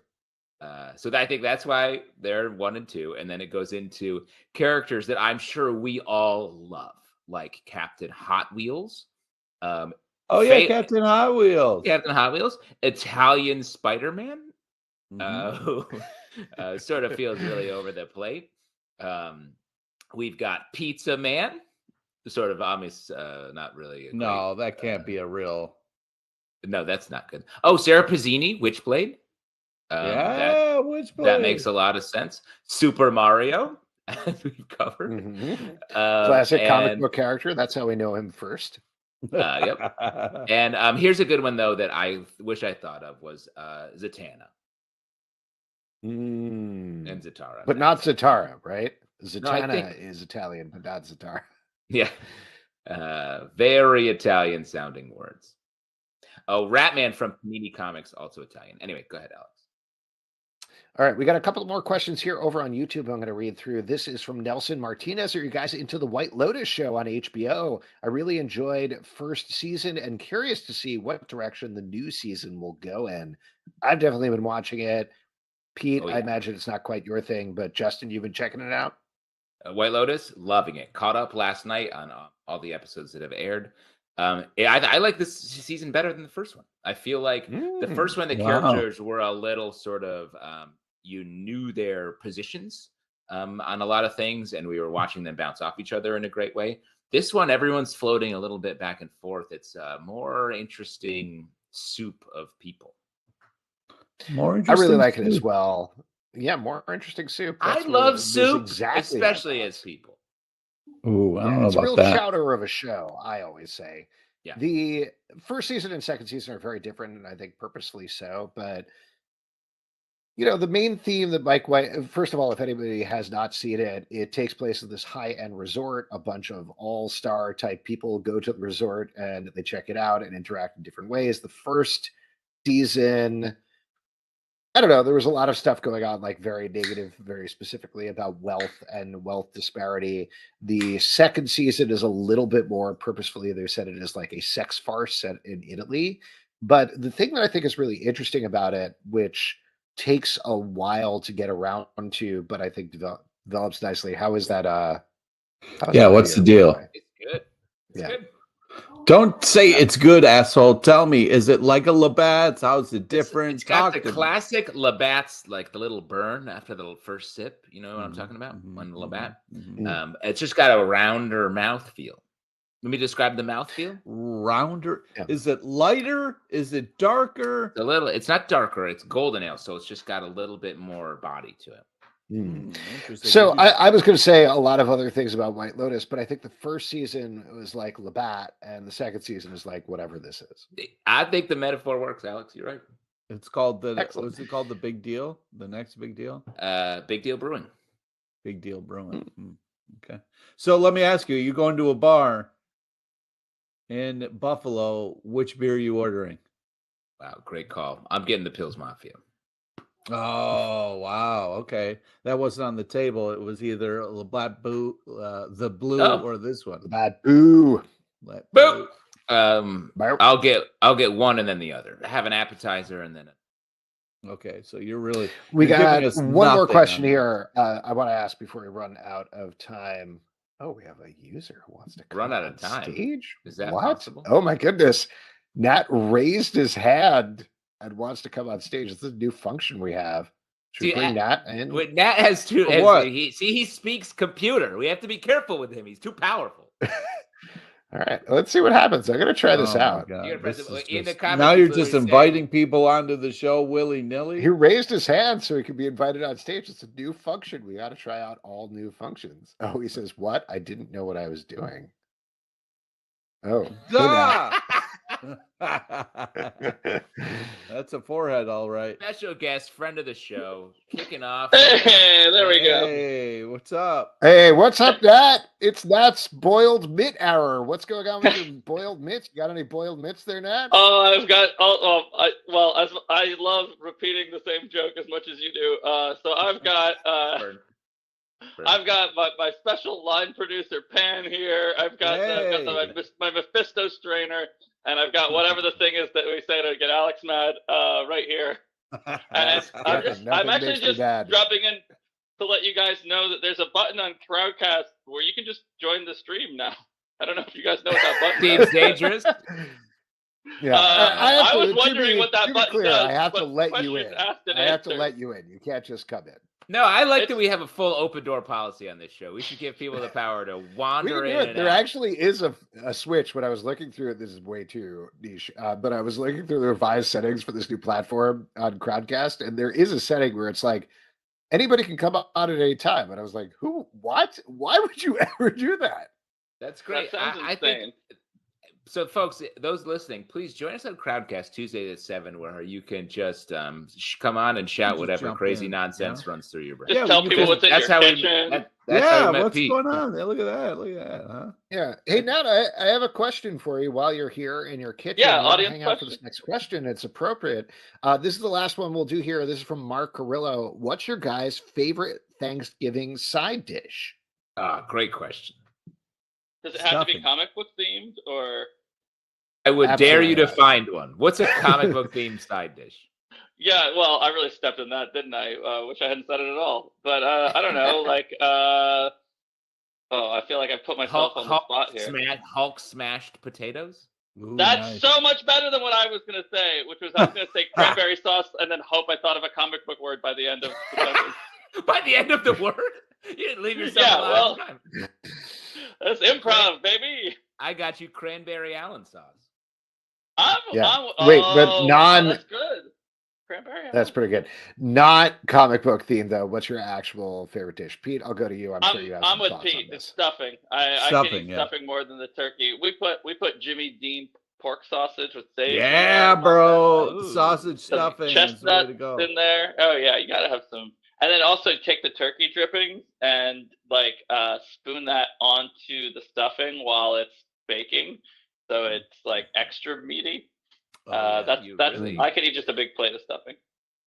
So I think that's why they're 1 and 2, and then it goes into characters that I'm sure we all love, like Captain Hot Wheels. Captain Hot Wheels. Captain Hot Wheels. Italian Spider-Man, Mm-hmm. who sort of feels really over the plate. We've got Pizza Man, sort of almost not really. No, that can't be a real. No, that's not good. Oh, Sarah Pazzini, Witchblade. Witchblade. That makes a lot of sense. Super Mario, as we covered. Mm-hmm. Classic comic and book character. That's how we know him first. Yep. And here's a good one though that I wish I thought of was Zatanna and Zatara. But not Zatara, right? No, I Zatanna think- is Italian, but not Zatara. Yeah. Very Italian sounding words. Oh, Ratman from Panini Comics, also Italian. Anyway, go ahead, Alex. All right, we got a couple more questions here over on YouTube. I'm going to read through. This is from Nelson Martinez. Are you guys into the White Lotus show on HBO? I really enjoyed first season and curious to see what direction the new season will go in. I've definitely been watching it. Pete, Oh, yeah. I imagine it's not quite your thing, but Justin, you've been checking it out? White Lotus, loving it. Caught up last night on all the episodes that have aired. I like this season better than the first one. I feel like the first one, the characters were a little sort of, you knew their positions on a lot of things, and we were watching them bounce off each other in a great way. This one, everyone's floating a little bit back and forth. It's a more interesting soup of people. More interesting. I really like it as well. Yeah, more interesting soup. I That's love what- soup, exactly my especially thoughts. as people. Ooh, I don't know It's a about real that. chowder of a show, I always say. Yeah. The first season and second season are very different, and I think purposefully so. But the main theme that Mike White, first of all, if anybody has not seen it, it takes place at this high-end resort. A bunch of all-star type people go to the resort and they check it out and interact in different ways. The first season, I don't know, there was a lot of stuff going on, like very negative, very specifically about wealth and wealth disparity. The second season is a little bit more purposefully, they said it is like a sex farce set in Italy. But the thing that I think is really interesting about it, which takes a while to get around to, but I think develops nicely. How is that? What's the deal? It's good. It's good. Don't say it's good, asshole. Tell me, is it like a Labatt's? How's it different? It's got the classic Labatt's, like the little burn after the first sip. You know what I'm talking about? When the Labatt. It's just got a rounder mouth feel. Let me describe the mouth feel. Rounder. Yeah. Is it lighter? Is it darker? It's not darker. It's golden ale, so it's just got a little bit more body to it. So I was going to say a lot of other things about White Lotus, but I think the first season was like Labatt, and the second season is like whatever this is. I think the metaphor works, Alex. You're right. It's called what's it called? The Big Deal? The next Big Deal? Big Deal Brewing. Big Deal Brewing. Okay. So let me ask you: you go into a bar in Buffalo, which beer are you ordering? Wow, great call. I'm getting the Pils Mafia. Oh, wow. Okay. That wasn't on the table. It was either Labatt Boo, the blue, or this one. Labatt Boo. Boo. I'll get one and then the other. Have an appetizer and then Okay, so you're got one more question here. I want to ask before we run out of time. Oh, we have a user who wants to run out of time. Stage? Is that possible? Oh my goodness. Nat raised his hand and wants to come on stage. It's a new function we have. Should we bring Nat in? Nat has two. What? He speaks computer. We have to be careful with him. He's too powerful. All right, let's see what happens. I'm going to try this out. Now you're just inviting people onto the show willy-nilly. He raised his hand so he could be invited on stage. It's a new function. We got to try out all new functions. Oh, he says, what? I didn't know what I was doing. Oh. That's a forehead, all right. Special guest, friend of the show, kicking off. Hey, there we go. Hey, what's up? Hey, what's up, Nat? It's Nat's boiled mitt hour. What's going on with your boiled mitts? You got any boiled mitts there, Nat? I've got. I love repeating the same joke as much as you do. So I've got. I've got my special line producer Pan here. I've got, my Mephisto strainer, and I've got whatever the thing is that we say to get Alex mad right here. And I'm actually just dropping in to let you guys know that there's a button on Crowdcast where you can just join the stream now. I don't know if you guys know what that button is. Seems dangerous. Yeah, I was wondering what that button does. I have to let you in. I have to let you in. You can't just come in. No, I like that we have a full open door policy on this show. We should give people the power to wander in. There actually is a switch. When I was looking through it, this is way too niche, but I was looking through the revised settings for this new platform on Crowdcast, and there is a setting where it's like anybody can come on at any time. And I was like, who? What? Why would you ever do that? That's great. That sounds I think. So, folks, those listening, please join us on Crowdcast Tuesday at 7, where you can just come on and shout whatever crazy nonsense runs through your brain. Just tell people what's in your kitchen. That's how we met Pete. Going on? Yeah, look at that. Huh? Yeah. Hey, Nat, I have a question for you while you're here in your kitchen. Yeah, audience hang out for this next question. It's appropriate. This is the last one we'll do here. This is from Mark Carrillo. What's your guys' favorite Thanksgiving side dish? Great question. Does it have to be comic book themed, or? I would dare you to find one. What's a comic book themed side dish? Yeah, well, I really stepped in that, didn't I? Wish I hadn't said it at all. But I don't know, like, I feel like I put myself on the spot here. Hulk smashed potatoes? Ooh, that's so much better than what I was going to say, which was I was going to say cranberry sauce and then hope I thought of a comic book word by the end of the sentence. By the end of the word? You didn't leave yourself a lot of time. That's improv, baby. I got you cranberry Allen sauce. Wait, but that's good. Cranberry. That's pretty good. Not comic book themed though. What's your actual favorite dish, Pete? I'll go to you. I'm sure you have. I'm with Pete. It's stuffing. I can eat stuffing more than the turkey. We put Jimmy Dean pork sausage with sage. Yeah, bro. Sausage stuffing. Chestnuts in there. Oh yeah, you gotta have some. And then also take the turkey drippings and like spoon that onto the stuffing while it's baking, so it's like extra meaty. That's really, I could eat just a big plate of stuffing.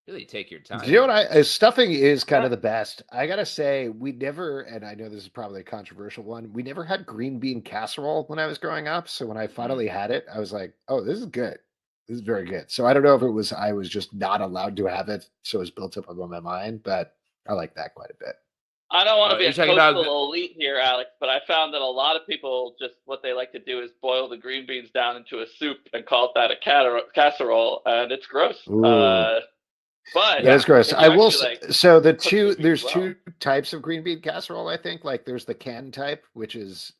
Really take your time. You know what? Stuffing is kind of the best. I gotta say, we never, and I know this is probably a controversial one, we never had green bean casserole when I was growing up. So when I finally had it, I was like, oh, this is good. This is very good. So I don't know if it was I was just not allowed to have it, so it was built up on my mind, but I like that quite a bit. I don't want to be a coastal elite here, Alex, but I found that a lot of people just what they like to do is boil the green beans down into a soup and call that a casserole, and it's gross. But that's gross. I will. So there's two types of green bean casserole. I think like there's the can type, which is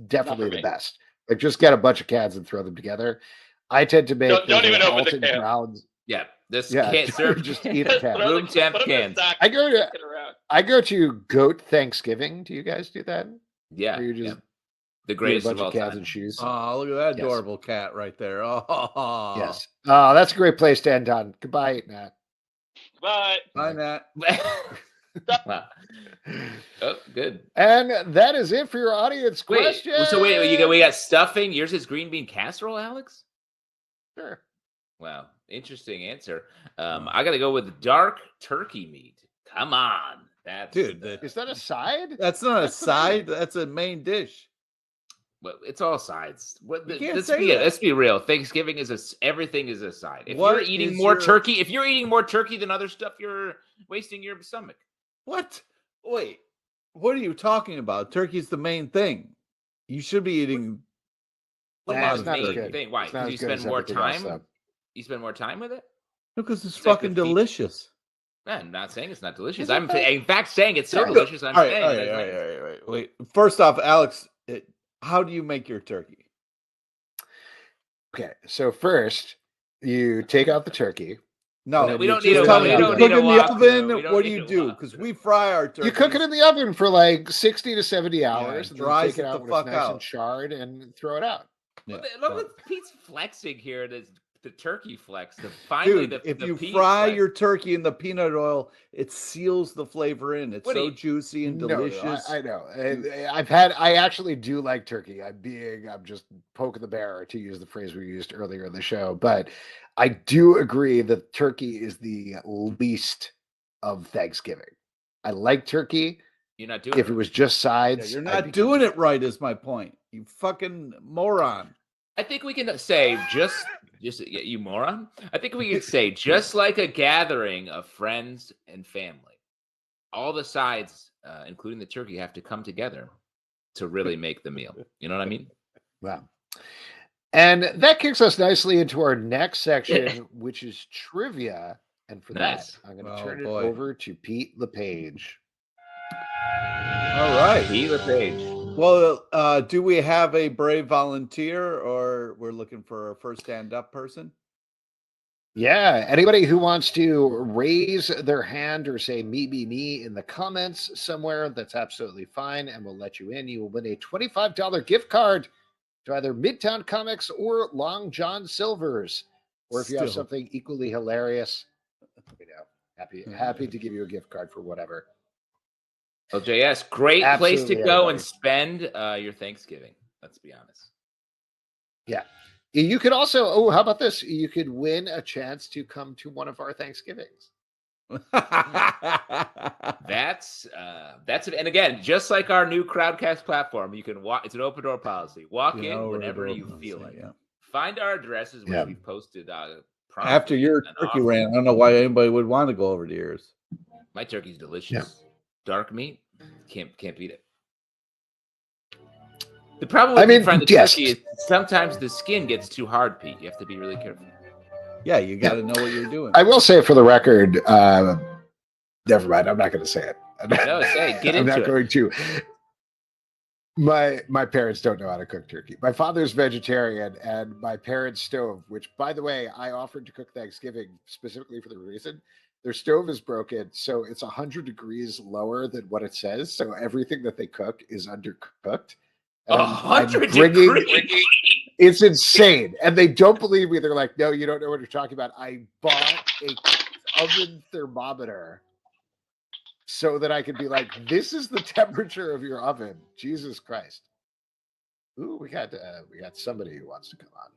definitely the best. Like just get a bunch of cans and throw them together. I tend to make don't even open the can. Browns. Yeah, this can't serve. Just eat a can. Room temp cans. I go to Goat Thanksgiving. Do you guys do that? Yeah. Or you just the greatest of all cats and shoes. Oh, look at that adorable cat right there. Oh, yes. Oh, that's a great place to end on. Goodbye, Nat. Bye. Bye, Nat. Wow. Oh, good. And that is it for your audience question. So we got stuffing. Yours is green bean casserole, Alex? Sure. Wow. Interesting answer. I got to go with dark turkey meat. Come on. Is that a side? That's not a side. That's a main dish. Well, it's all sides. Let's be real. Thanksgiving everything is a side. If you're eating more turkey than other stuff, you're wasting your stomach. What? Wait. What are you talking about? Turkey's the main thing. You should be eating. That's not the main thing. Why? Because you spend more time. You spend more time with it? Because it's fucking delicious. I'm not saying it's not delicious. I'm in fact saying it's so delicious. I'm saying. All right. Wait. First off, Alex, how do you make your turkey? Okay, so first you take out the turkey. No, we don't need to cook in the oven. What do you do? Because we fry our turkey. You cook it in the oven for like 60 to 70 hours. And dries take it out when it's nice and charred and throw it out. Yeah. Look at Pete's flexing here. The turkey flex. If you fry your turkey in the peanut oil, it seals the flavor in. It's so juicy and delicious. I know. I actually do like turkey. I'm just poking the bear, to use the phrase we used earlier in the show. But I do agree that turkey is the least of Thanksgiving. I like turkey. You're not doing if it was just sides. You're not doing it right, is my point. You fucking moron. I think we can say just you moron. I think we can say just like a gathering of friends and family, all the sides, including the turkey, have to come together to really make the meal. You know what I mean? Wow. And that kicks us nicely into our next section, which is trivia. And for that, I'm going to turn it over to Pete LePage. All right. Pete LePage. Well, do we have a brave volunteer, or we're looking for a first stand-up person? Yeah, anybody who wants to raise their hand or say me in the comments somewhere, that's absolutely fine, and we'll let you in. You will win a $25 gift card to either Midtown Comics or Long John Silver's. Or if you have something equally hilarious, happy to give you a gift card for whatever. Well, JS, great place to go and spend your Thanksgiving. Let's be honest. Yeah. You could also, how about this? You could win a chance to come to one of our Thanksgivings. That's and again, just like our new Crowdcast platform, you can walk. It's an open door policy. Walk in whenever you feel like. Yeah. Find our addresses, which we've posted. After your turkey rant, I don't know why anybody would want to go over to yours. My turkey's delicious. Yeah. Dark meat, can't beat it. The problem with deep frying the turkey is sometimes the skin gets too hard, Pete. You have to be really careful. Yeah, you got to know what you're doing. I will say for the record, never mind. I'm not going to say it. No, say it. Get I'm into not going to. My parents don't know how to cook turkey. My father's vegetarian, and my parents' stove, which, by the way, I offered to cook Thanksgiving specifically for the reason their stove is broken, so it's 100 degrees lower than what it says. So everything that they cook is undercooked. 100 degrees. It's insane. And they don't believe me. They're like, no, you don't know what you're talking about. I bought a oven thermometer so that I could be like, this is the temperature of your oven. Jesus Christ. Ooh, we got somebody who wants to come on.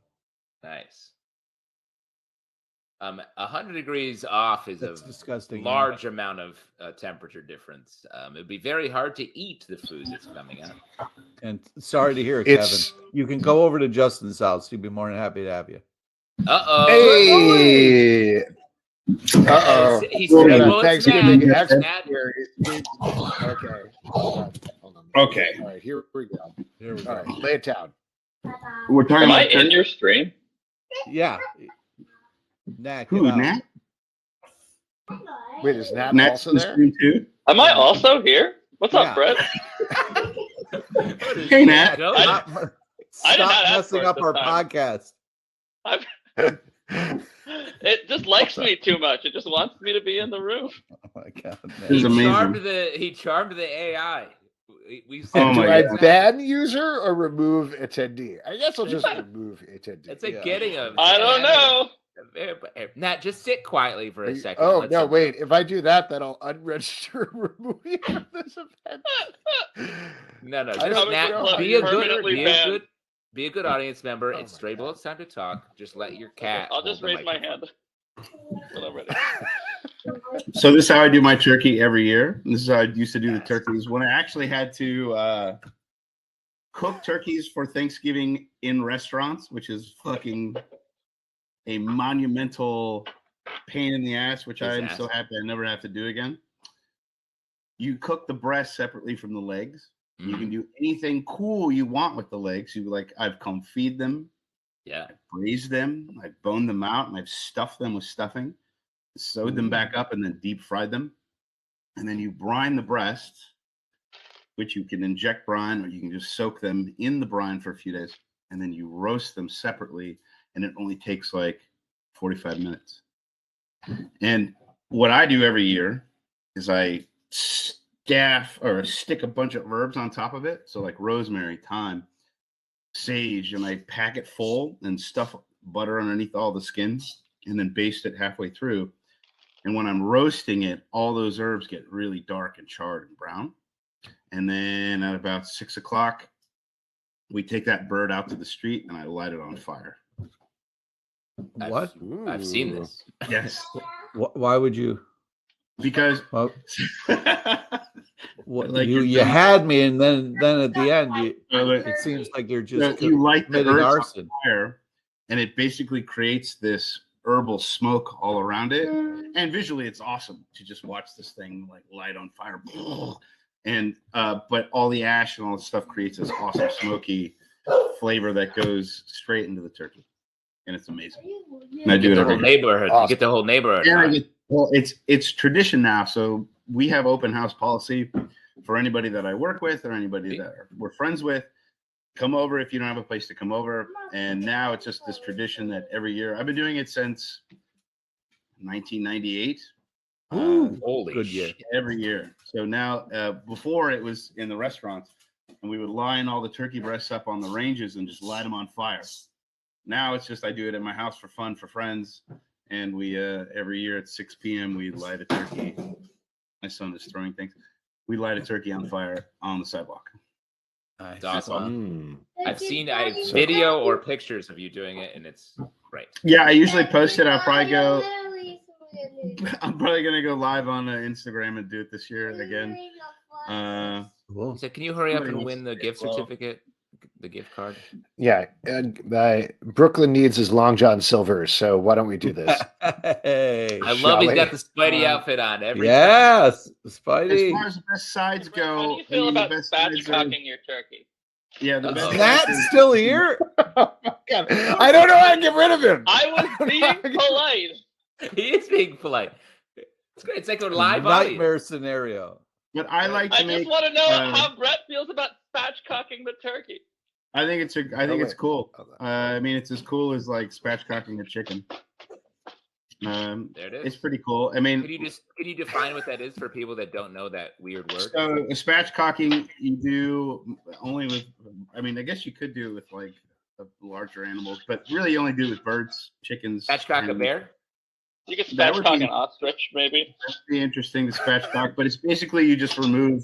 Nice. 100 degrees off is a disgusting, large amount of temperature difference. It'd be very hard to eat the food that's coming out. And sorry to hear it, Kevin. You can go over to Justin's house. He'd be more than happy to have you. Uh-oh. Hey. Uh-oh. He's Thanksgiving. Okay. Hold on. Okay. All right, here we go. All right, lay it down. We're talking Am I in your stream? Yeah. Nat, who, Nat? Wait, is Nat also there? Too? Am I also here? What's up, Brett? Hey, Nat. Stop messing up our podcast. It just likes me too much. It just wants me to be in the room. Oh my God, man. He charmed the AI. Do I ban user or remove attendee? I guess I'll just remove attendee. It's like getting a. I don't know. Nat, just sit quietly for a second. Oh, no, wait. If I do that, then I'll unregister and remove you from this event. No. Just, Nat, be a good audience member. It's Stray Bullets time to talk. Just let your cat. I'll just raise my hand when I'm ready. So this is how I do my turkey every year. This is how I used to do the turkeys. When I actually had to cook turkeys for Thanksgiving in restaurants, which is fucking a monumental pain in the ass, which I am so happy I never have to do again. You cook the breast separately from the legs. Mm-hmm. You can do anything cool you want with the legs. I've come feed them. Yeah. I've braised them. I've boned them out, and I've stuffed them with stuffing, sewed them back up, and then deep fried them. And then you brine the breast, which you can inject brine, or you can just soak them in the brine for a few days. And then you roast them separately. And it only takes like 45 minutes. And what I do every year is I stick a bunch of herbs on top of it. So like rosemary, thyme, sage, and I pack it full and stuff butter underneath all the skins and then baste it halfway through. And when I'm roasting it, all those herbs get really dark and charred and brown. And then at about 6 o'clock, we take that bird out to the street and I light it on fire. What? I've seen this. Yes. Why would you? Because you had me, and then at the end, it seems like you're just you light the herbs on fire, and it basically creates this herbal smoke all around it. And visually, it's awesome to just watch this thing like light on fire. And but all the ash and all the stuff creates this awesome smoky flavor that goes straight into the turkey. And it's amazing. And I do it every neighborhood. Awesome. You get the whole neighborhood. Yeah, it's tradition now. So we have open house policy for anybody that I work with or anybody that we're friends with. Come over if you don't have a place to come over. And now it's just this tradition that every year I've been doing it since 1998. Holy good year. Every year. So now, before it was in the restaurants, and we would line all the turkey breasts up on the ranges and just light them on fire. Now it's just I do it at my house for fun, for friends, and we every year at 6 p.m. we light a turkey. My son is throwing things. We light a turkey on fire on the sidewalk. Nice. That's awesome. I've seen video or pictures of you doing it, and it's great. Yeah, I usually post it. I'm probably gonna go live on Instagram and do it this year again. Cool. So can you hurry up and win the gift certificate, the gift card? Yeah, Brooklyn needs his Long John Silver's, so why don't we do this? Hey, I love he's got the Spidey outfit on every time. Yes, Spidey. As far as the best sides go, how do you feel about spatchcocking your turkey? Yeah, the best. Matt's still here. Oh my God. I don't know how to get rid of him. I was being polite. He is being polite. It's great. It's like a live nightmare audience. scenario. But I like to I make. just want to know how Brett feels about spatchcocking the turkey. I think it's cool. I mean, it's as cool as like spatchcocking a chicken. There it is. It's pretty cool. I mean, can you define what that is for people that don't know that weird word? So a spatchcocking you do only with. I mean, I guess you could do it with like the larger animals, but really you only do it with birds, chickens. Spatchcock a bear. You could spatchcock an ostrich, maybe. That'd be interesting to spatchcock, but it's basically you just remove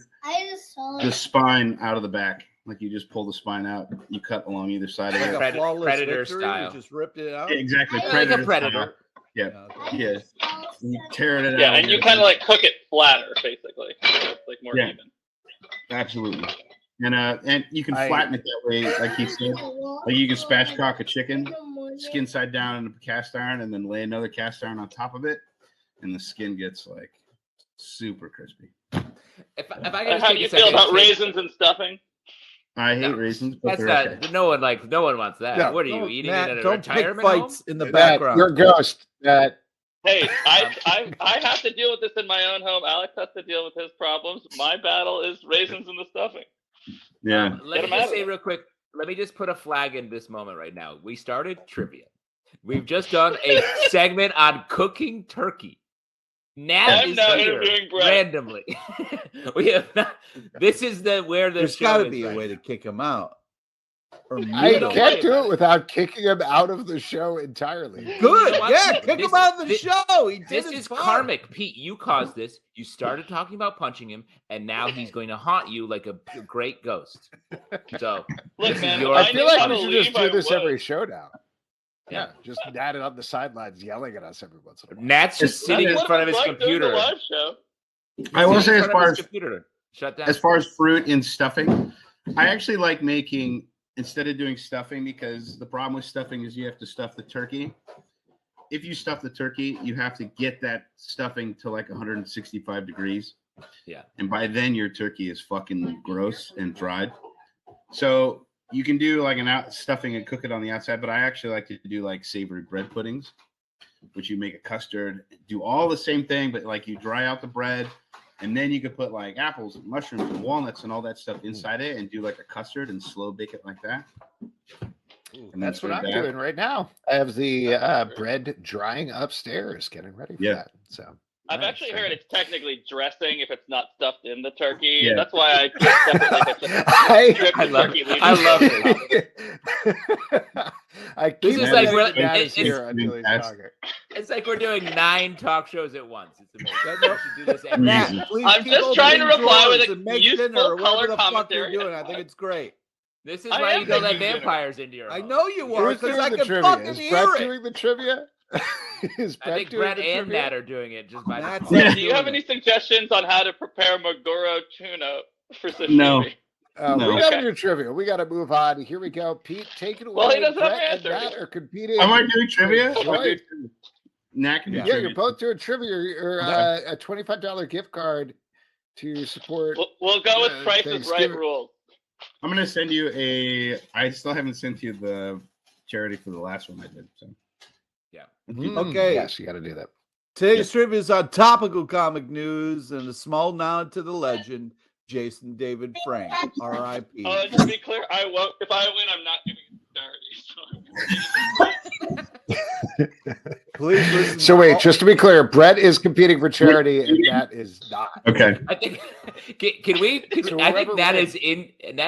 the spine out of the back. Like you just pull the spine out, you cut along either side of it. Like a flawless predator victory, style. You just ripped it out. Yeah, exactly. Like a predator. Style. Yeah. Yeah. You tear it out. Yeah, and you kind of like cook it flatter, basically. So it's like more even. Absolutely. And you can flatten it that way, like he said. Like you can spatchcock a chicken, skin side down in a cast iron, and then lay another cast iron on top of it, and the skin gets like super crispy. If I can how do you feel about raisins and stuffing? I hate raisins, but that's they're not. Okay. No one wants that. No, what are you eating Matt, it at a don't retirement pick fights home? in the background. You're a ghost. Hey, I have to deal with this in my own home. Alex has to deal with his problems. My battle is raisins and the stuffing. Yeah. Let me just say real quick. Let me just put a flag in this moment right now. We started trivia. We've just done a segment on cooking turkey. Nat is here randomly. We have not, this is where there's got to be a way to kick him out. I can't do it without kicking him out of the show entirely. Good, kick him out of the show. This is karmic, Pete. You caused this. You started talking about punching him, and now he's going to haunt you like a great ghost. So, look, man, I feel like we should just do this every show now. Yeah, just Nat on the sidelines yelling at us every once in a while. Nat's just sitting in front of his computer. I will say, as far as fruit and stuffing, I actually like making instead of doing stuffing, because the problem with stuffing is you have to stuff the turkey. If you stuff the turkey, you have to get that stuffing to like 165 degrees. Yeah. And by then your turkey is fucking gross and dried. So you can do like stuffing and cook it on the outside, but I actually like to do like savory bread puddings, which you make a custard, do all the same thing, but like you dry out the bread, and then you could put like apples and mushrooms and walnuts and all that stuff inside it and do like a custard and slow bake it like that. And that's what I'm doing right now. I have the bread drying upstairs, getting ready for that. So I've actually heard it's technically dressing if it's not stuffed in the turkey. Yeah. That's why I love it. This is like it's like we're doing 9 talk shows at once. It's amazing. I'm just trying to reply with a useful color commentary. I think it's great. This is why you don't let vampires into your home. I know you are, because I can fucking hear it. Doing the trivia? I think Brett and Nat are doing it just by Brett, do you have any suggestions on how to prepare Maguro tuna for sashimi? No. We got to do trivia. We got to move on. Here we go. Pete, take it away. Well, he doesn't have Brett an answer. and Nat are competing. Am I doing trivia? Nat can do trivia. You're both doing trivia or a $25 gift card to support. We'll go with Price is Right rules. I'm going to send you I still haven't sent you the charity for the last one I did. So, yeah. Okay. Yes, you got to do that. Today's trivia is on topical comic news and a small nod to the legend, Jason David Frank, R.I.P. To be clear, I won't. If I win, I'm not giving it to charity. So Please listen. So wait, just to be clear, Brett is competing for charity, and Nat is not. Okay. I think I think that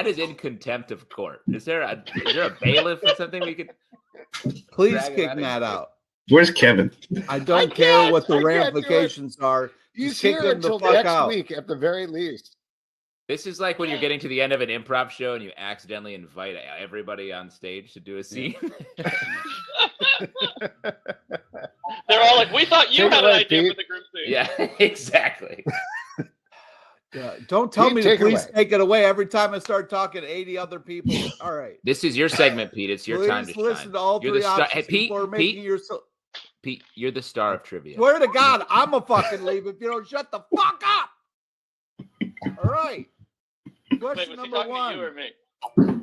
is in contempt of court. Is there a bailiff or something we could? Please kick Nat out. Where's Kevin? I don't care what the ramifications are. He's here until next week at the very least. This is like when you're getting to the end of an improv show and you accidentally invite everybody on stage to do a scene. They're all like, "We thought you had an idea for the group scene." Yeah, exactly. Don't tell me to please take it away every time I start talking to 80 other people. All right. This is your segment, Pete. It's your time to shine. Listen to all three options before making your... Pete, you're the star of trivia. Swear to God, I'm a fucking leave if you don't shut the fuck up. All right. Question number 1. You or me?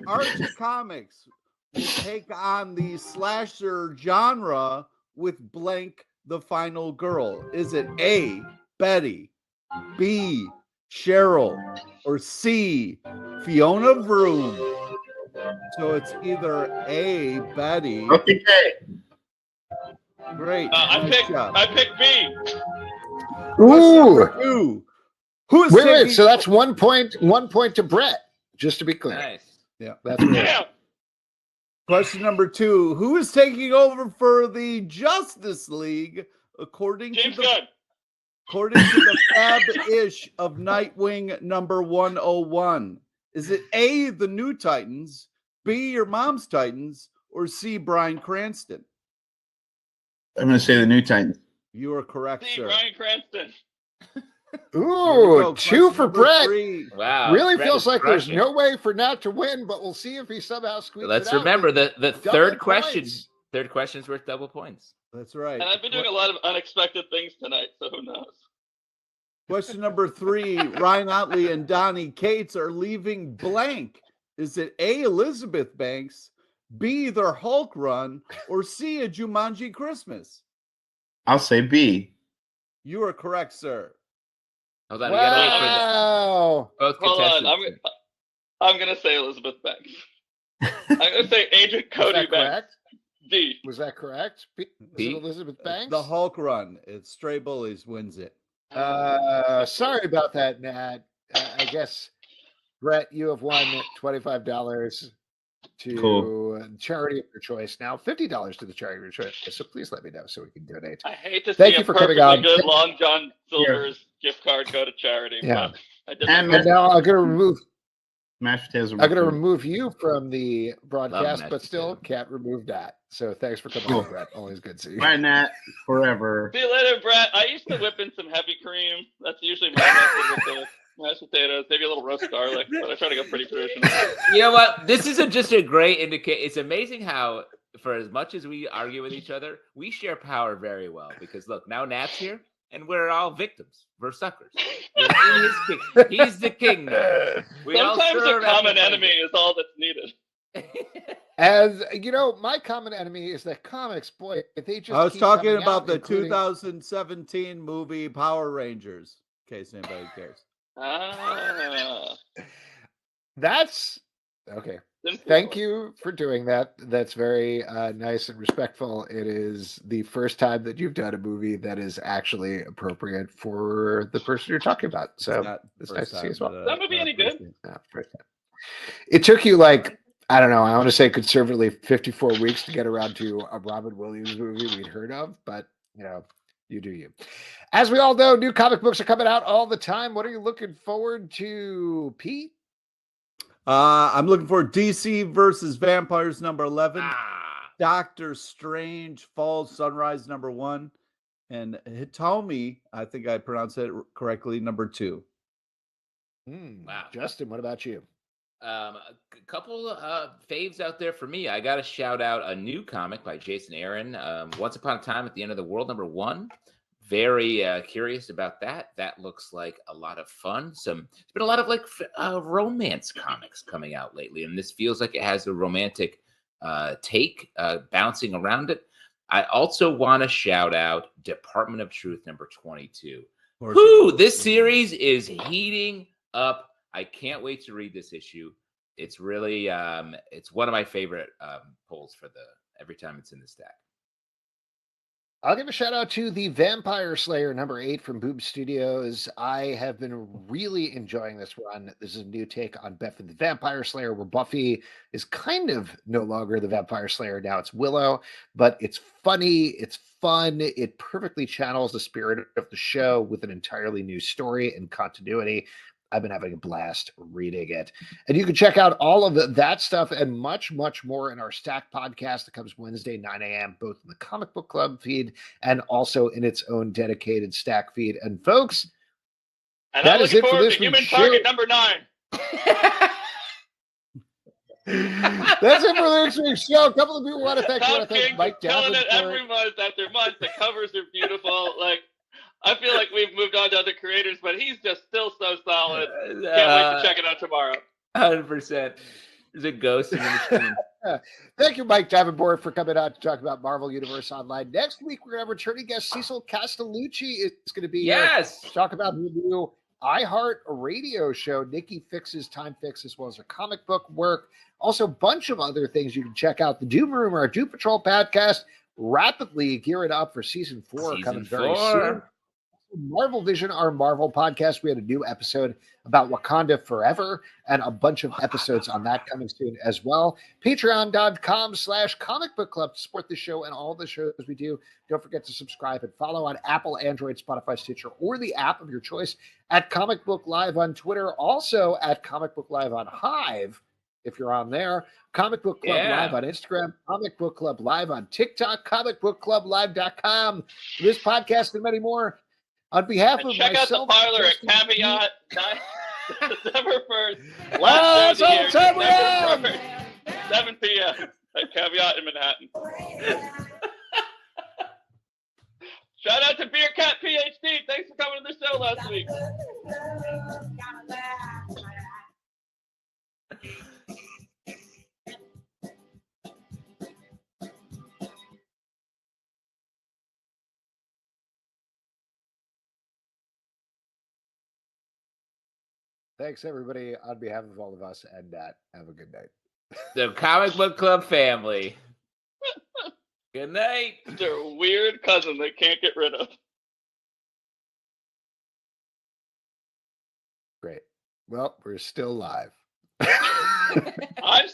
Archie Comics will take on the slasher genre with blank the final girl. Is it A, Betty, B, Cheryl, or C, Fiona Vroom? So it's either A, Betty. Okay. Great. I picked B. Ooh. Who is wait, so that's 1 point to Brett, just to be clear. Nice. Yeah. That's right. Question number 2. Who is taking over for the Justice League according to the fab-ish of Nightwing number 101? Is it A, the New Titans, B, your mom's Titans, or C, Bryan Cranston? I'm going to say the New Titans. You are correct, C, sir. Bryan Cranston. Ooh, 2 for Brett. 3. Wow. Really Brett feels like there's no way for Nat to win, but we'll see if he somehow squeaks it out. Let's remember the third question. Points. Third question's worth double points. That's right. And I've been doing a lot of unexpected things tonight, so who knows? Question number 3. Ryan Otley and Donnie Cates are leaving blank. Is it A, Elizabeth Banks, B, their Hulk run, or C, a Jumanji Christmas? I'll say B. You are correct, sir. Hold on, we gotta wait for both contestants. Hold on, I'm gonna say Elizabeth Banks. I'm gonna say Agent Cody Banks. Correct? D. Was that correct? Was it Elizabeth Banks? The Hulk run. It's Stray Bullies wins it. Sorry about that, Nat. I guess, Brett, you have won $25 to charity of your choice. Now $50 to the charity of your choice. So please let me know so we can donate. I hate to Thank see you a for coming perfectly on. good Long John Silver's gift card go to charity. Yeah. But and now I'm gonna remove mashed potatoes. I'm gonna remove you from the broadcast, but still can't remove that. So thanks for coming on, Brett. Always good to see you. Bye, Nat. Forever. See you later, Brett. I used to whip in some heavy cream. That's usually my method with the mashed potatoes, maybe a little roast garlic, but I try to go pretty traditional. You know what? This is just a great indicator. It's amazing how, for as much as we argue with each other, we share power very well. Because look, now Nat's here, and we're all victims. We're suckers. We're in his king. He's the king now. Sometimes a common enemy is all that's needed. As you know, my common enemy is that comics. Boy, if they just I was talking about the including... 2017 movie Power Rangers. In case anybody cares. That's okay. Thank you for doing that. That's very nice and respectful. It is the first time that you've done a movie that is actually appropriate for the person you're talking about. So it's nice to see as well. That movie any good? It took you like, I don't know, I want to say conservatively 54 weeks to get around to a Robin Williams movie we'd heard of, but you know, you do you. As we all know, new comic books are coming out all the time. What are you looking forward to, Pete? I'm looking for DC versus Vampires number 11, Doctor Strange Fall Sunrise number 1, and Hitomi, I think I pronounced it correctly, number 2. Wow. Justin, what about you? A couple faves out there for me. I got to shout out a new comic by Jason Aaron, Once Upon a Time at the End of the World number 1. Very curious about that. That looks like a lot of fun. There's been a lot of like romance comics coming out lately, and this feels like it has a romantic take bouncing around it. I also want to shout out Department of Truth number 22. Whoo! This series is heating up. I can't wait to read this issue. It's really it's one of my favorite pulls for every time it's in the stack. I'll give a shout out to the Vampire Slayer #8 from Boom Studios. I have been really enjoying this run. This is a new take on Buffy the Vampire Slayer, where Buffy is kind of no longer the Vampire Slayer. Now it's Willow, but it's funny, it's fun. It perfectly channels the spirit of the show with an entirely new story and continuity. I've been having a blast reading it. And you can check out all of that stuff and much, much more in our Stack podcast that comes Wednesday, 9 a.m., both in the Comic Book Club feed and also in its own dedicated Stack feed. And folks, and that is it for this week's show. Human Target number 9. That's it for this week's show. A couple of people want to thank Mike Davenport. Killing it Davenport. every month after month. The covers are beautiful. I feel like we've moved on to other creators, but he's just still so solid. Can't wait to check it out tomorrow. 100%. There's a ghost in the machine. Thank you, Mike Davenport, for coming out to talk about Marvel Universe Online. Next week, we're going to have returning guest Cecil Castellucci. Is going to be here to talk about the new iHeart radio show, Nikki Fix's Time Fix, as well as her comic book work. Also, a bunch of other things you can check out. The Doom Room, our Doom Patrol podcast, rapidly gearing up for season 4 coming very soon. Marvel Vision, our Marvel podcast. We had a new episode about Wakanda Forever and a bunch of episodes on that coming soon as well. Patreon.com/Comic Book Club to support the show and all the shows we do. Don't forget to subscribe and follow on Apple, Android, Spotify, Stitcher, or the app of your choice, at Comic Book Live on Twitter, also at Comic Book Live on Hive, if you're on there. Comic Book Club Live on Instagram, Comic Book Club Live on TikTok, comicbookclublive.com. This podcast and many more. On behalf of check myself, out the parlor at Caveat, December 1st. Last year, December 7 p.m. at Caveat in Manhattan. Shout out to Beer Cat PhD. Thanks for coming to the show last week. Thanks, everybody, on behalf of all of us and Nat. Have a good night. The Comic Book Club family. Good night. They're a weird cousin they can't get rid of. Great. Well, we're still live. I'm